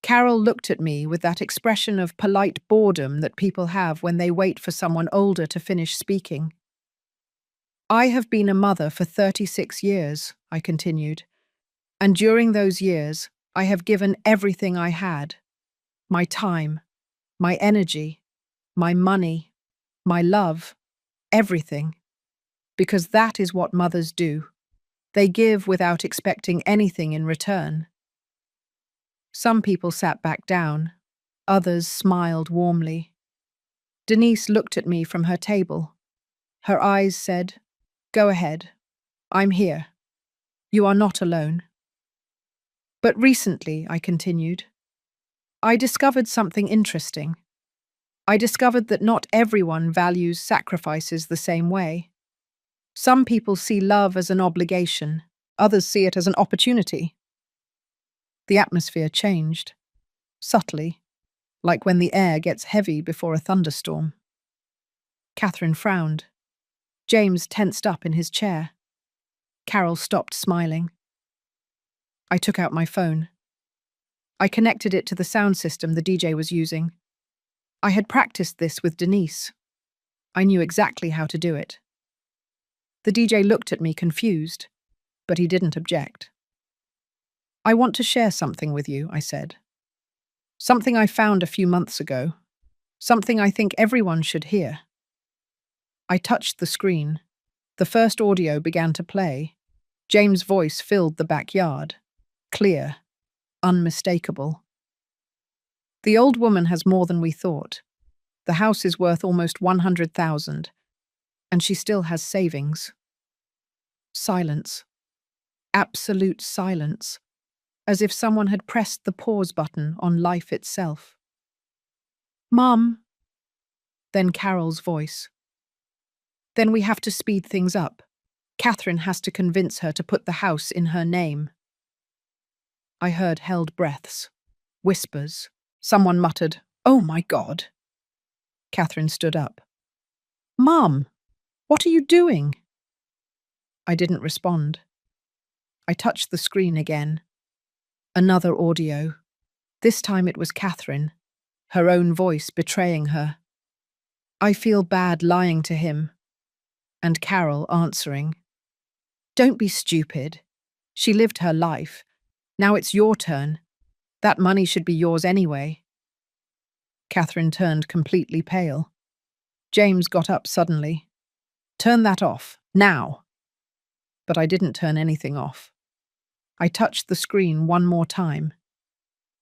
Carol looked at me with that expression of polite boredom that people have when they wait for someone older to finish speaking. "I have been a mother for 36 years, I continued, "and during those years, I have given everything I had. My time, my energy, my money, my love, everything. Because that is what mothers do. They give without expecting anything in return." Some people sat back down. Others smiled warmly. Denise looked at me from her table. Her eyes said, "Go ahead. I'm here. You are not alone." "But recently," I continued, "I discovered something interesting. I discovered that not everyone values sacrifices the same way. Some people see love as an obligation, others see it as an opportunity." The atmosphere changed, subtly, like when the air gets heavy before a thunderstorm. Catherine frowned. James tensed up in his chair. Carol stopped smiling. I took out my phone. I connected it to the sound system the DJ was using. I had practiced this with Denise. I knew exactly how to do it. The DJ looked at me confused, but he didn't object. "I want to share something with you," I said. "Something I found a few months ago. Something I think everyone should hear." I touched the screen. The first audio began to play. James' voice filled the backyard. Clear. Unmistakable. "The old woman has more than we thought. The house is worth almost 100,000, and she still has savings." Silence. Absolute silence. As if someone had pressed the pause button on life itself. "Mom." Then Carol's voice. "Then we have to speed things up. Catherine has to convince her to put the house in her name." I heard held breaths. Whispers. Someone muttered, "Oh my God." Catherine stood up. "Mom, what are you doing?" I didn't respond. I touched the screen again. Another audio. This time it was Catherine, her own voice betraying her. "I feel bad lying to him." And Carol answering, "Don't be stupid. She lived her life. Now it's your turn. That money should be yours anyway." Catherine turned completely pale. James got up suddenly. "Turn that off, now." but I didn't turn anything off. I touched the screen one more time.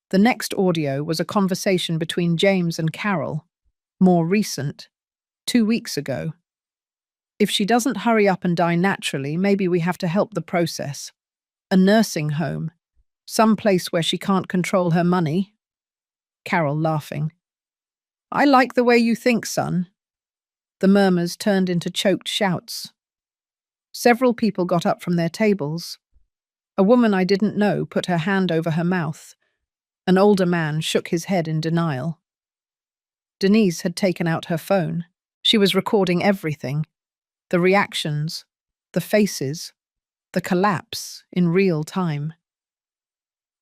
The next audio was a conversation between James and Carol, more recent, 2 weeks ago. If she doesn't hurry up and die naturally, maybe we have to help the process. A nursing home. Some place where she can't control her money. Carol laughing. I like the way you think, son. The murmurs turned into choked shouts. Several people got up from their tables. A woman I didn't know put her hand over her mouth. An older man shook his head in denial. Denise had taken out her phone. She was recording everything. The reactions, the faces, the collapse in real time.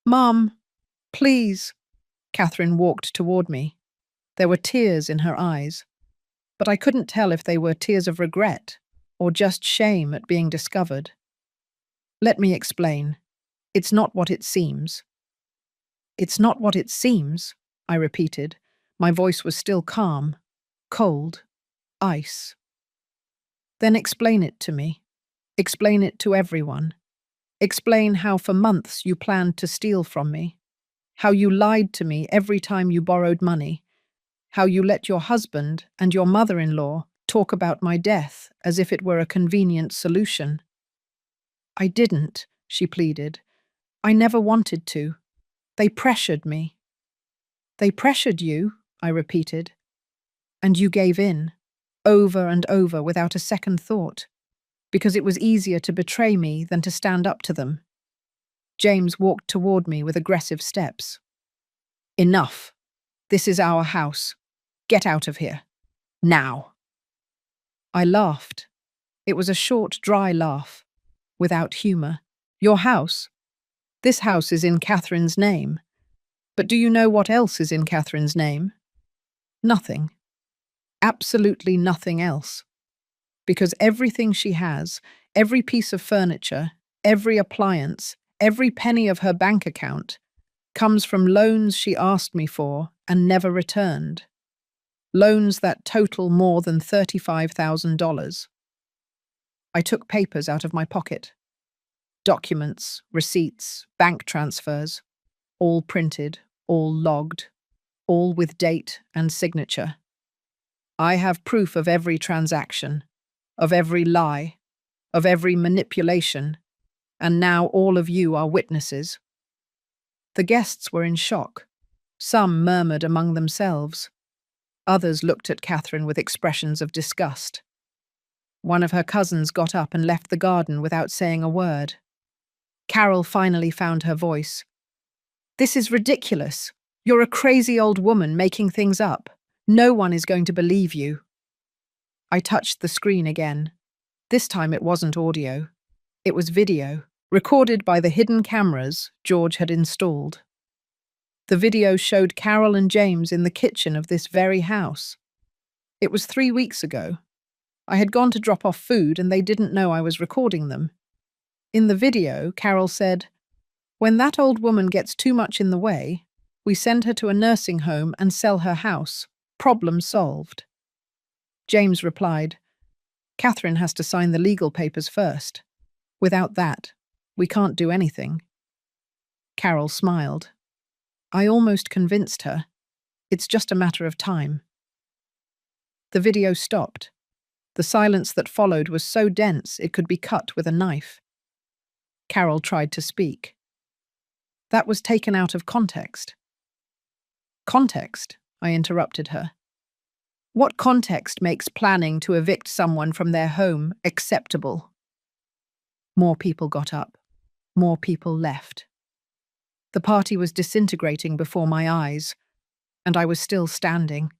Mom, please. Catherine walked toward me. There were tears in her eyes, but I couldn't tell if they were tears of regret or just shame at being discovered. Let me explain. It's not what it seems. It's not what it seems, I repeated. My voice was still calm, cold, ice. Then explain it to me. Explain it to everyone. Explain how for months you planned to steal from me. How you lied to me every time you borrowed money. How you let your husband and your mother-in-law talk about my death as if it were a convenient solution. I didn't, she pleaded. I never wanted to. They pressured me. They pressured you, I repeated. And you gave in, over and over without a second thought, because it was easier to betray me than to stand up to them. James walked toward me with aggressive steps. Enough. This is our house. Get out of here. Now. I laughed. It was a short, dry laugh, without humor. Your house? This house is in Catherine's name. But do you know what else is in Catherine's name? Nothing. Absolutely nothing else. Because everything she has, every piece of furniture, every appliance, every penny of her bank account, comes from loans she asked me for and never returned. Loans that total more than $35,000. I took papers out of my pocket. Documents, receipts, bank transfers, all printed, all logged, all with date and signature. I have proof of every transaction, of every lie, of every manipulation, and now all of you are witnesses. The guests were in shock. Some murmured among themselves. Others looked at Catherine with expressions of disgust. One of her cousins got up and left the garden without saying a word. Carol finally found her voice. This is ridiculous. You're a crazy old woman making things up. No one is going to believe you. I touched the screen again. This time it wasn't audio. It was video, recorded by the hidden cameras George had installed. The video showed Carol and James in the kitchen of this very house. It was 3 weeks ago. I had gone to drop off food and they didn't know I was recording them. In the video, Carol said, "When that old woman gets too much in the way, we send her to a nursing home and sell her house. Problem solved." James replied, "Catherine has to sign the legal papers first. Without that, we can't do anything." Carol smiled. I almost convinced her. It's just a matter of time. The video stopped. The silence that followed was so dense it could be cut with a knife. Carol tried to speak. That was taken out of context. Context? I interrupted her. What context makes planning to evict someone from their home acceptable? More people got up. More people left. The party was disintegrating before my eyes, and I was still standing.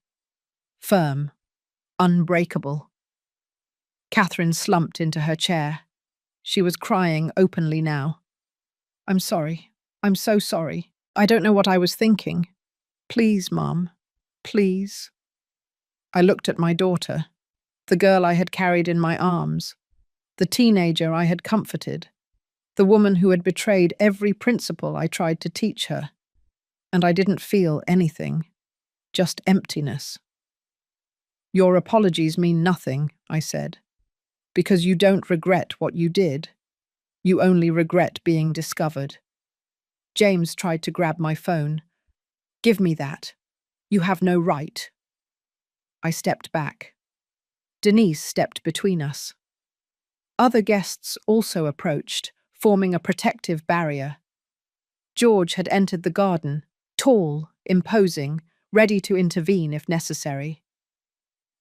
Firm. Unbreakable. Catherine slumped into her chair. She was crying openly now. "I'm sorry. I'm so sorry. I don't know what I was thinking. Please, Mom. Please." I looked at my daughter, the girl I had carried in my arms, the teenager I had comforted, the woman who had betrayed every principle I tried to teach her, and I didn't feel anything, just emptiness. "Your apologies mean nothing," I said, "because you don't regret what you did. You only regret being discovered. James tried to grab my phone. Give me that. You have no right. I stepped back. Denise stepped between us. Other guests also approached, forming a protective barrier. George had entered the garden, tall, imposing, ready to intervene if necessary.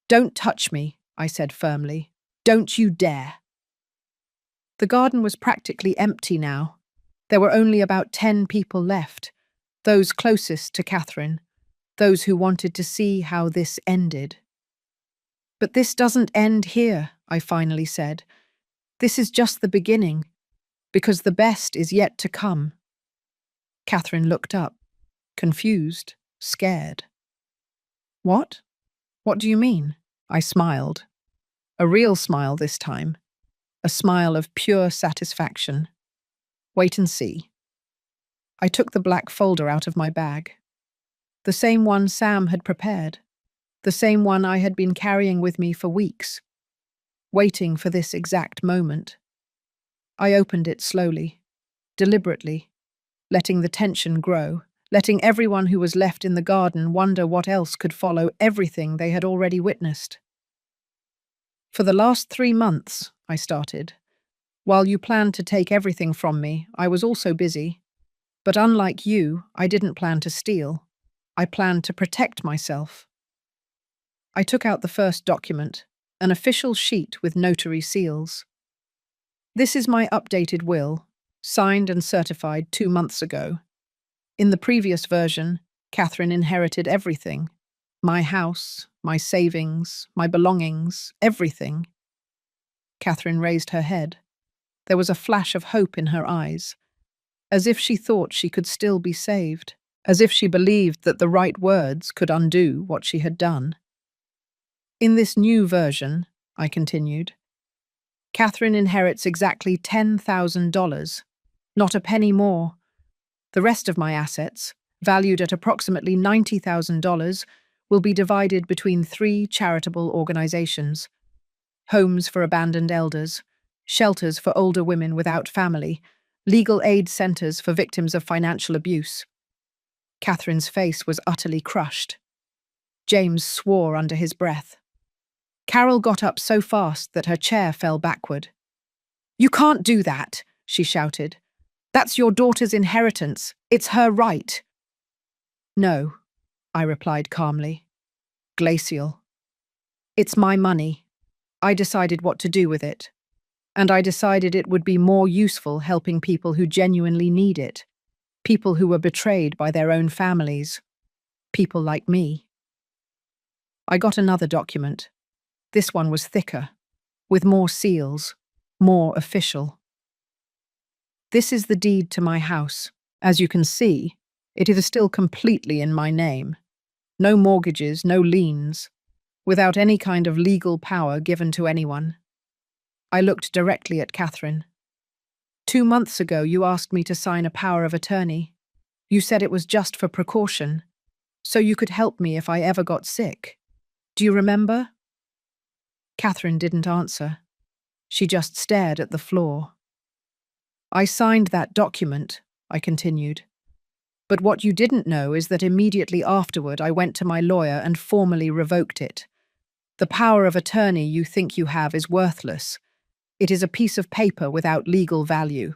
Don't touch me, I said firmly. Don't you dare. The garden was practically empty now. There were only about 10 people left, those closest to Catherine, those who wanted to see how this ended. But this doesn't end here, I finally said. This is just the beginning, because the best is yet to come. Catherine looked up, confused, scared. What? What do you mean? I smiled. A real smile this time. A smile of pure satisfaction. Wait and see. I took the black folder out of my bag. The same one Sam had prepared. The same one I had been carrying with me for weeks. Waiting for this exact moment. I opened it slowly, deliberately, letting the tension grow, letting everyone who was left in the garden wonder what else could follow everything they had already witnessed. For the last 3 months, I started. While you planned to take everything from me, I was also busy. But unlike you, I didn't plan to steal. I planned to protect myself. I took out the first document, an official sheet with notary seals. This is my updated will, signed and certified 2 months ago. In the previous version, Catherine inherited everything. My house, my savings, my belongings, everything. Catherine raised her head. There was a flash of hope in her eyes, as if she thought she could still be saved, as if she believed that the right words could undo what she had done. In this new version, I continued, Catherine inherits exactly $10,000, not a penny more. The rest of my assets, valued at approximately $90,000, will be divided between 3 charitable organizations: homes for abandoned elders, shelters for older women without family, legal aid centers for victims of financial abuse. Catherine's face was utterly crushed. James swore under his breath. Carol got up so fast that her chair fell backward. You can't do that, she shouted. That's your daughter's inheritance. It's her right. No, I replied calmly. Glacial. It's my money. I decided what to do with it. And I decided it would be more useful helping people who genuinely need it. People who were betrayed by their own families. People like me. I got another document. This one was thicker, with more seals, more official. This is the deed to my house. As you can see, it is still completely in my name. No mortgages, no liens, without any kind of legal power given to anyone. I looked directly at Catherine. 2 months ago, you asked me to sign a power of attorney. You said it was just for precaution, so you could help me if I ever got sick. Do you remember? Catherine didn't answer. She just stared at the floor. I signed that document, I continued. But what you didn't know is that immediately afterward I went to my lawyer and formally revoked it. The power of attorney you think you have is worthless. It is a piece of paper without legal value.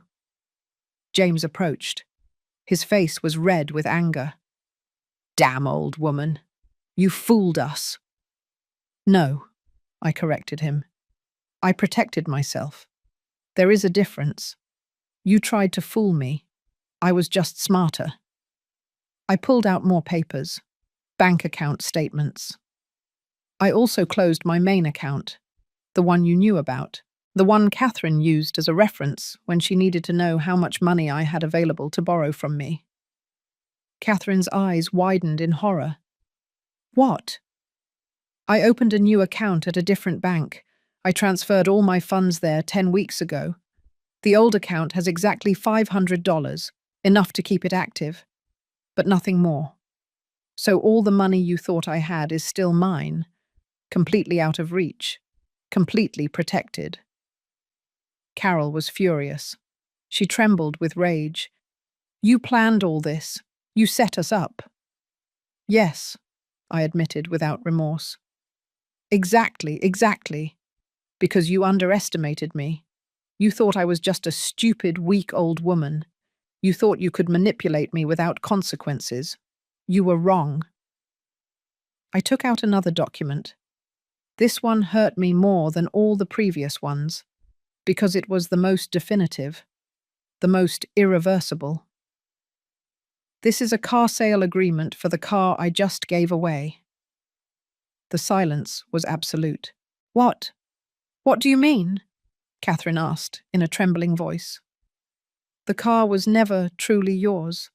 James approached. His face was red with anger. Damn old woman. You fooled us. No, I corrected him. I protected myself. There is a difference. You tried to fool me. I was just smarter. I pulled out more papers, bank account statements. I also closed my main account, the one you knew about, the one Catherine used as a reference when she needed to know how much money I had available to borrow from me. Catherine's eyes widened in horror. What? I opened a new account at a different bank. I transferred all my funds there 10 weeks ago. The old account has exactly $500, enough to keep it active, but nothing more. So all the money you thought I had is still mine, completely out of reach, completely protected. Carol was furious. She trembled with rage. You planned all this. You set us up. Yes, I admitted without remorse. Exactly. Because you underestimated me. You thought I was just a stupid, weak old woman. You thought you could manipulate me without consequences. You were wrong. I took out another document. This one hurt me more than all the previous ones, because it was the most definitive, the most irreversible. This is a car sale agreement for the car I just gave away. The silence was absolute. What? What do you mean? Catherine asked in a trembling voice. The car was never truly yours.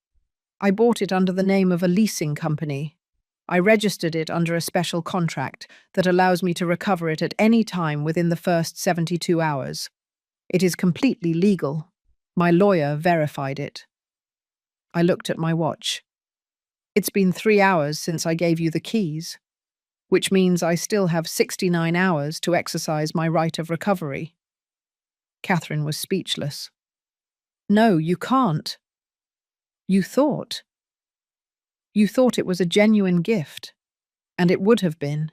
I bought it under the name of a leasing company. I registered it under a special contract that allows me to recover it at any time within the first 72 hours. It is completely legal. My lawyer verified it. I looked at my watch. It's been 3 hours since I gave you the keys, which means I still have 69 hours to exercise my right of recovery. Catherine was speechless. No, you can't. You thought. You thought it was a genuine gift, and it would have been,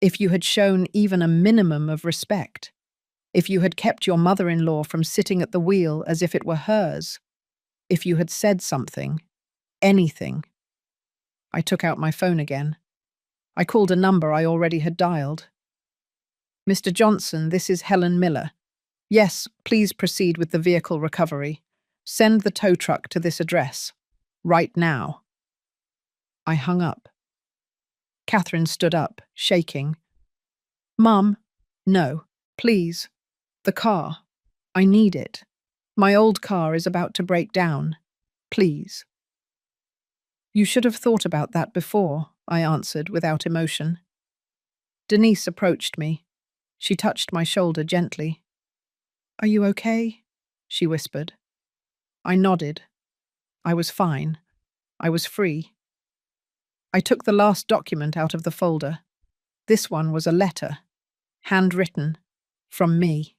if you had shown even a minimum of respect, if you had kept your mother-in-law from sitting at the wheel as if it were hers, if you had said something, anything. I took out my phone again. I called a number I already had dialed. Mr. Johnson, this is Helen Miller. Yes, please proceed with the vehicle recovery. Send the tow truck to this address. Right now. I hung up. Catherine stood up, shaking. Mum, no, please. The car. I need it. My old car is about to break down. Please. You should have thought about that before, I answered without emotion. Denise approached me. She touched my shoulder gently. Are you okay? She whispered. I nodded. I was fine. I was free. I took the last document out of the folder. This one was a letter, handwritten, from me.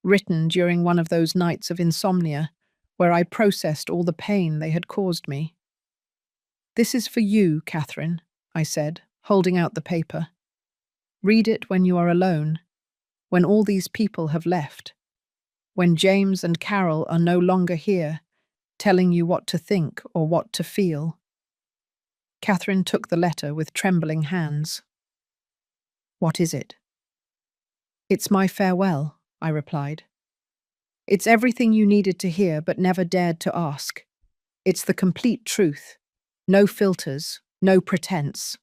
Written during one of those nights of insomnia, where I processed all the pain they had caused me. This is for you, Catherine, I said, holding out the paper. Read it when you are alone, when all these people have left, when James and Carol are no longer here, telling you what to think or what to feel. Catherine took the letter with trembling hands. What is it? It's my farewell, I replied. It's everything you needed to hear but never dared to ask. It's the complete truth. No filters, no pretense.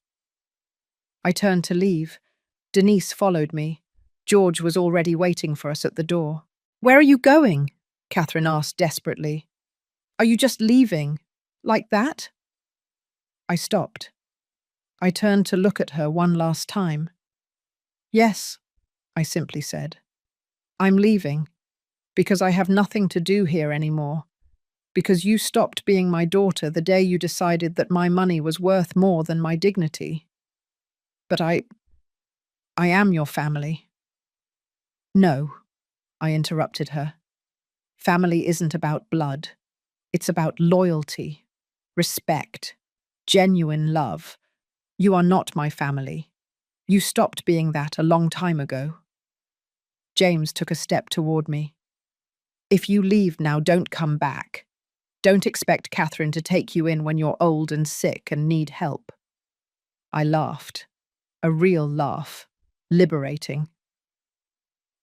I turned to leave. Denise followed me. George was already waiting for us at the door. Where are you going? Catherine asked desperately. Are you just leaving? Like that? I stopped. I turned to look at her one last time. Yes, I simply said. I'm leaving, because I have nothing to do here anymore, because you stopped being my daughter the day you decided that my money was worth more than my dignity. But I am your family. No, I interrupted her. Family isn't about blood. It's about loyalty, respect, genuine love. You are not my family. You stopped being that a long time ago. James took a step toward me. If you leave now, don't come back. Don't expect Catherine to take you in when you're old and sick and need help. I laughed. A real laugh. Liberating.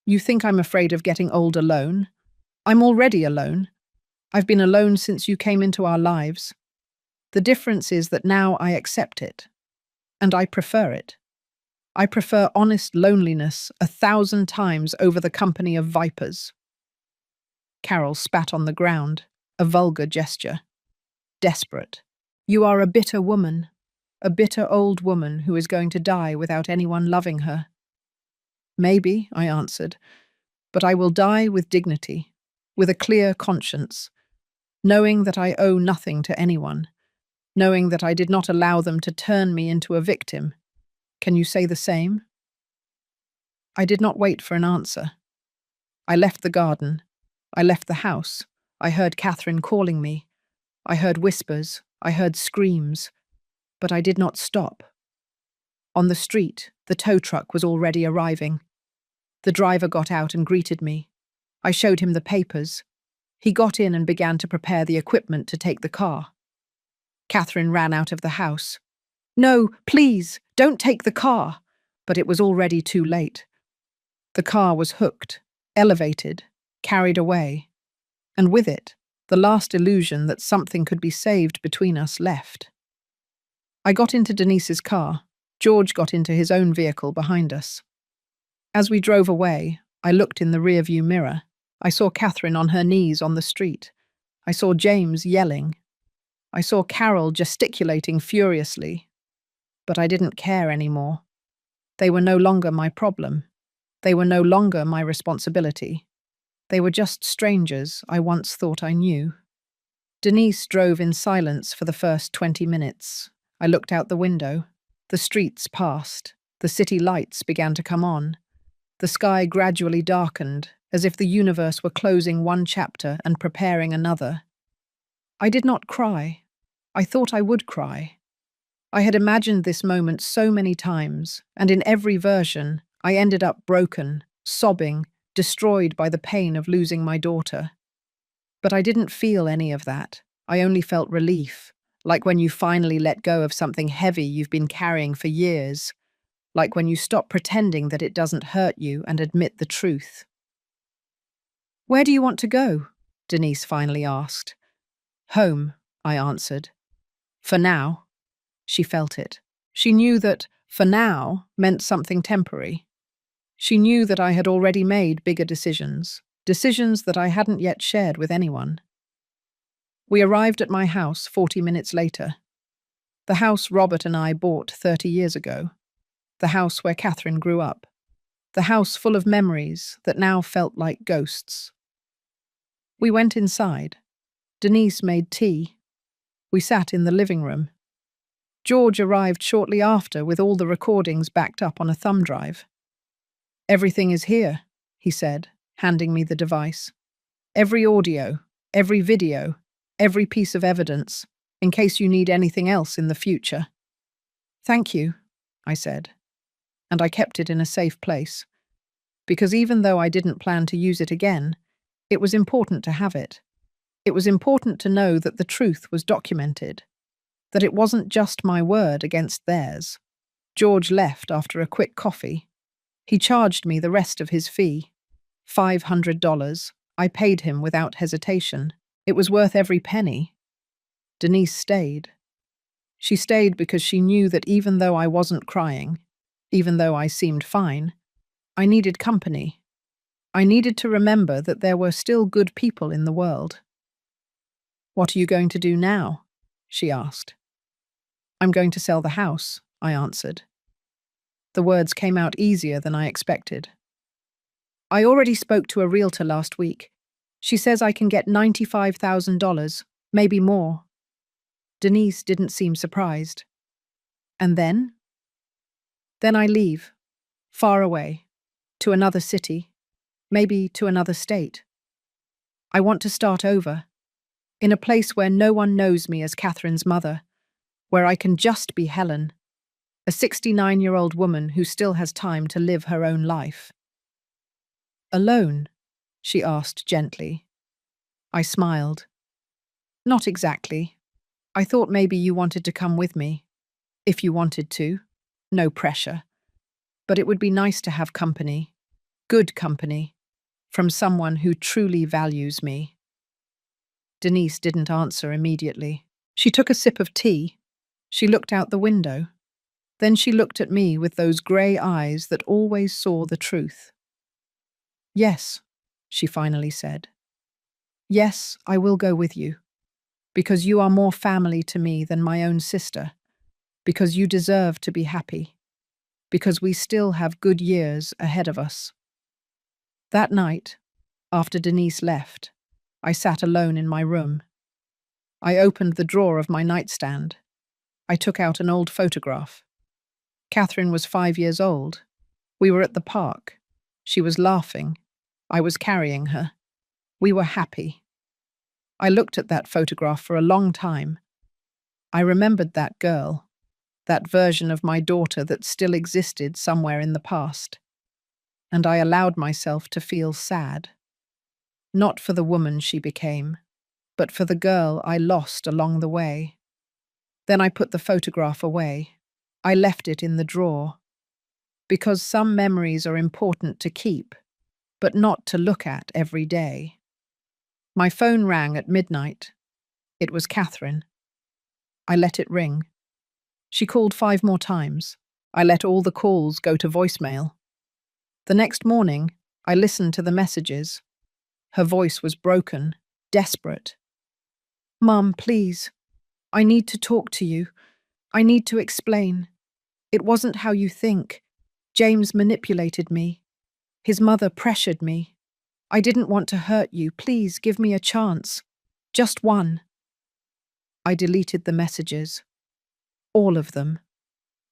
You think I'm afraid of getting old alone? I'm already alone. I've been alone since you came into our lives. The difference is that now I accept it. And I prefer it. I prefer honest loneliness 1,000 times over the company of vipers. Carol spat on the ground, a vulgar gesture. Desperate. You are a bitter woman, a bitter old woman who is going to die without anyone loving her. Maybe, I answered, but I will die with dignity, with a clear conscience, knowing that I owe nothing to anyone, knowing that I did not allow them to turn me into a victim. Can you say the same? I did not wait for an answer. I left the garden. I left the house. I heard Catherine calling me. I heard whispers. I heard screams. But I did not stop. On the street, the tow truck was already arriving. The driver got out and greeted me. I showed him the papers. He got in and began to prepare the equipment to take the car. Catherine ran out of the house. "No, please, don't take the car." But it was already too late. The car was hooked, elevated, carried away. And with it, the last illusion that something could be saved between us left. I got into Denise's car. George got into his own vehicle behind us. As we drove away, I looked in the rearview mirror. I saw Catherine on her knees on the street. I saw James yelling. I saw Carol gesticulating furiously. But I didn't care anymore. They were no longer my problem. They were no longer my responsibility. They were just strangers I once thought I knew. Denise drove in silence for the first 20 minutes. I looked out the window. The streets passed. The city lights began to come on. The sky gradually darkened, as if the universe were closing one chapter and preparing another. I did not cry. I thought I would cry. I had imagined this moment so many times, and in every version, I ended up broken, sobbing, destroyed by the pain of losing my daughter. But I didn't feel any of that. I only felt relief, like when you finally let go of something heavy you've been carrying for years, like when you stop pretending that it doesn't hurt you and admit the truth. "Where do you want to go?" Denise finally asked. "Home," I answered. "For now." She felt it. She knew that "for now" meant something temporary. She knew that I had already made bigger decisions, decisions that I hadn't yet shared with anyone. We arrived at my house 40 minutes later. The house Robert and I bought 30 years ago. The house where Catherine grew up. The house full of memories that now felt like ghosts. We went inside. Denise made tea. We sat in the living room. George arrived shortly after with all the recordings backed up on a thumb drive. "Everything is here," he said, handing me the device. "Every audio, every video, every piece of evidence, in case you need anything else in the future." "Thank you," I said, and I kept it in a safe place, because even though I didn't plan to use it again, it was important to have it. It was important to know that the truth was documented, that it wasn't just my word against theirs. George left after a quick coffee. He charged me the rest of his fee, $500. I paid him without hesitation. It was worth every penny. Denise stayed. She stayed because she knew that even though I wasn't crying, even though I seemed fine, I needed company. I needed to remember that there were still good people in the world. "What are you going to do now?" she asked. "I'm going to sell the house," I answered. The words came out easier than I expected. "I already spoke to a realtor last week. She says I can get $95,000, maybe more." Denise didn't seem surprised. "And then?" "Then I leave, far away, to another city, maybe to another state. I want to start over, in a place where no one knows me as Catherine's mother, where I can just be Helen, a 69-year-old woman who still has time to live her own life." "Alone?" she asked gently. I smiled. "Not exactly. I thought maybe you wanted to come with me. If you wanted to. No pressure. But it would be nice to have company. Good company. From someone who truly values me." Denise didn't answer immediately. She took a sip of tea. She looked out the window. Then she looked at me with those grey eyes that always saw the truth. "Yes," she finally said. "Yes, I will go with you. Because you are more family to me than my own sister. Because you deserve to be happy. Because we still have good years ahead of us." That night, after Denise left, I sat alone in my room. I opened the drawer of my nightstand. I took out an old photograph. Catherine was 5 years old. We were at the park. She was laughing. I was carrying her. We were happy. I looked at that photograph for a long time. I remembered that girl, that version of my daughter that still existed somewhere in the past. And I allowed myself to feel sad. Not for the woman she became, but for the girl I lost along the way. Then I put the photograph away. I left it in the drawer. Because some memories are important to keep, but not to look at every day. My phone rang at midnight. It was Catherine. I let it ring. She called 5 more times. I let all the calls go to voicemail. The next morning, I listened to the messages. Her voice was broken, desperate. "Mum, please. I need to talk to you. I need to explain. It wasn't how you think. James manipulated me. His mother pressured me. I didn't want to hurt you. Please give me a chance. Just one." I deleted the messages. All of them.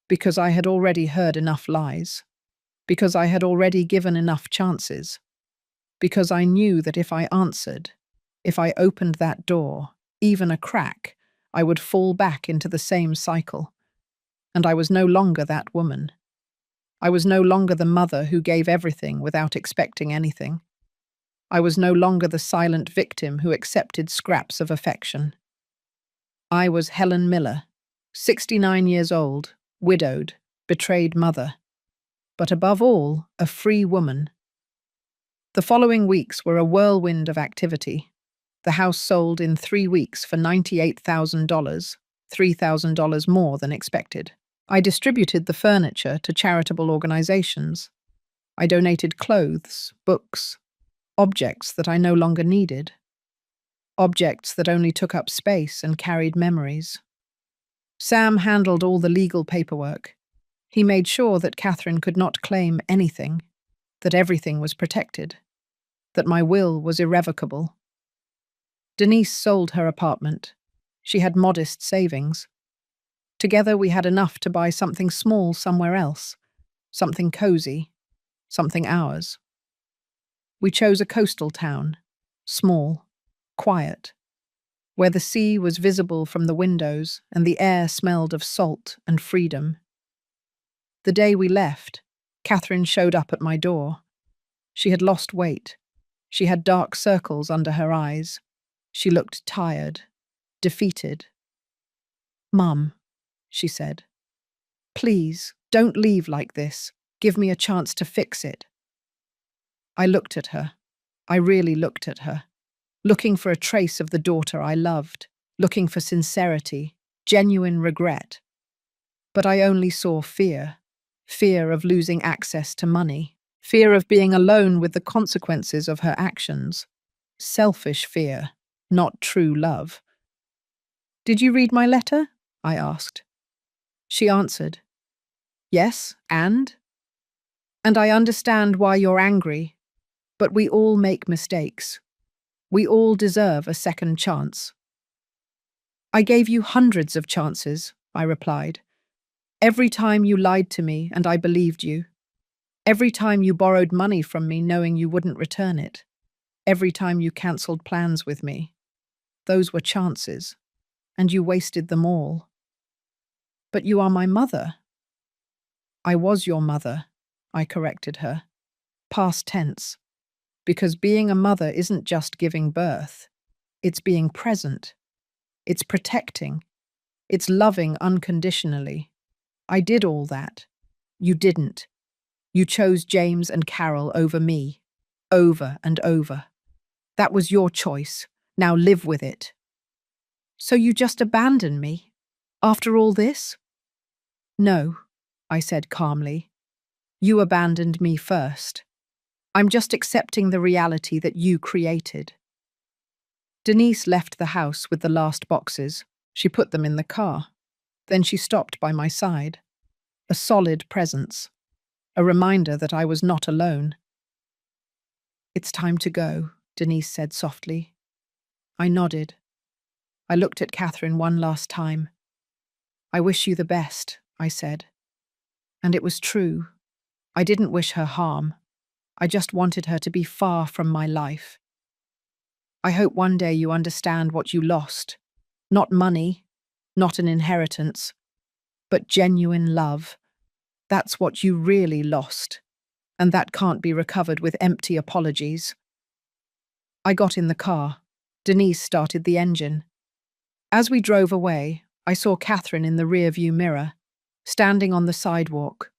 Because I had already heard enough lies. Because I had already given enough chances. Because I knew that if I answered, if I opened that door, even a crack, I would fall back into the same cycle. And I was no longer that woman. I was no longer the mother who gave everything without expecting anything. I was no longer the silent victim who accepted scraps of affection. I was Helen Miller, 69 years old, widowed, betrayed mother. But above all, a free woman. The following weeks were a whirlwind of activity. The house sold in 3 weeks for $98,000, $3,000 more than expected. I distributed the furniture to charitable organizations. I donated clothes, books, objects that I no longer needed. Objects that only took up space and carried memories. Sam handled all the legal paperwork. He made sure that Catherine could not claim anything, that everything was protected, that my will was irrevocable. Denise sold her apartment. She had modest savings. Together we had enough to buy something small somewhere else, something cozy, something ours. We chose a coastal town, small, quiet, where the sea was visible from the windows and the air smelled of salt and freedom. The day we left, Catherine showed up at my door. She had lost weight. She had dark circles under her eyes. She looked tired, defeated. "Mum," she said, "please, don't leave like this. Give me a chance to fix it." I looked at her. I really looked at her, looking for a trace of the daughter I loved, looking for sincerity, genuine regret. But I only saw fear. Fear of losing access to money. Fear of being alone with the consequences of her actions. Selfish fear, not true love. "Did you read my letter?" I asked. She answered, "Yes, and?" "And I understand why you're angry, but we all make mistakes. We all deserve a second chance." "I gave you hundreds of chances," I replied. "Every time you lied to me and I believed you. Every time you borrowed money from me knowing you wouldn't return it. Every time you cancelled plans with me. Those were chances, and you wasted them all." "But you are my mother." "I was your mother," I corrected her. Past tense. Because being a mother isn't just giving birth. It's being present. It's protecting. It's loving unconditionally. I did all that. You didn't. You chose James and Carol over me. Over and over. That was your choice. Now live with it. "So you just abandoned me? After all this?" "No," I said calmly. "You abandoned me first. I'm just accepting the reality that you created." Denise left the house with the last boxes. She put them in the car. Then she stopped by my side. A solid presence. A reminder that I was not alone. "It's time to go," Denise said softly. I nodded. I looked at Catherine one last time. "I wish you the best," I said. And it was true. I didn't wish her harm. I just wanted her to be far from my life. I hope one day you understand what you lost. Not money, not an inheritance, but genuine love. That's what you really lost, and that can't be recovered with empty apologies. I got in the car. Denise started the engine. As we drove away, I saw Catherine in the rearview mirror, standing on the sidewalk,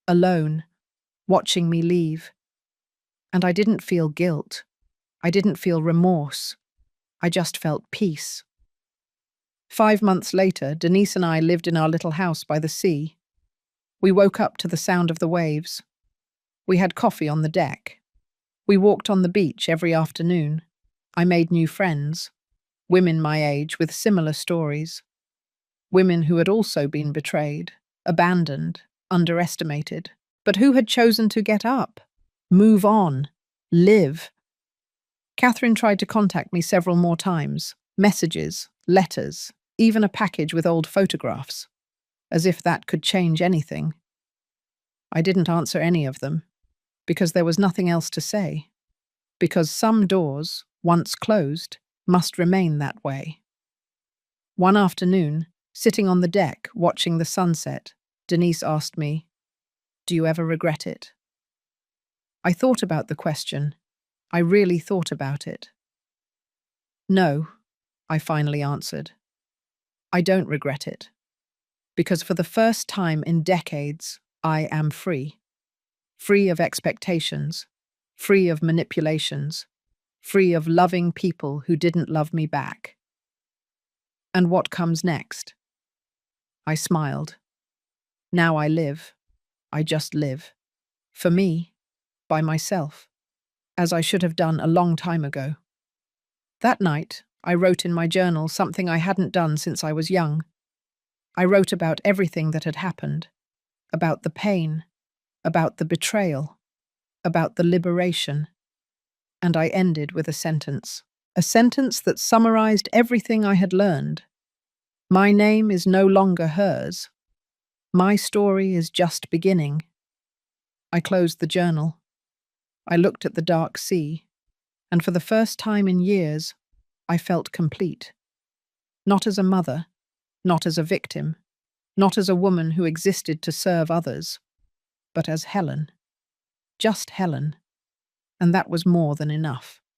alone, watching me leave. And I didn't feel guilt. I didn't feel remorse. I just felt peace. 5 months later, Denise and I lived in our little house by the sea. We woke up to the sound of the waves. We had coffee on the deck. We walked on the beach every afternoon. I made new friends, women my age with similar stories, women who had also been betrayed, abandoned, underestimated, but who had chosen to get up, move on, live. Catherine tried to contact me several more times, messages, letters, even a package with old photographs, as if that could change anything. I didn't answer any of them, because there was nothing else to say, because some doors, once closed, must remain that way. One afternoon, sitting on the deck watching the sunset, Denise asked me, "Do you ever regret it?" I thought about the question. I really thought about it. "No," I finally answered. "I don't regret it, because for the first time in decades, I am free. Free of expectations, free of manipulations, free of loving people who didn't love me back." And what comes next? I smiled. Now I live. I just live. For me, by myself, as I should have done a long time ago. That night, I wrote in my journal something I hadn't done since I was young. I wrote about everything that had happened, about the pain, about the betrayal, about the liberation. And I ended with a sentence that summarized everything I had learned. My name is no longer hers. My story is just beginning. I closed the journal. I looked at the dark sea, and for the first time in years, I felt complete. Not as a mother, not as a victim, not as a woman who existed to serve others, but as Helen. Just Helen. And that was more than enough.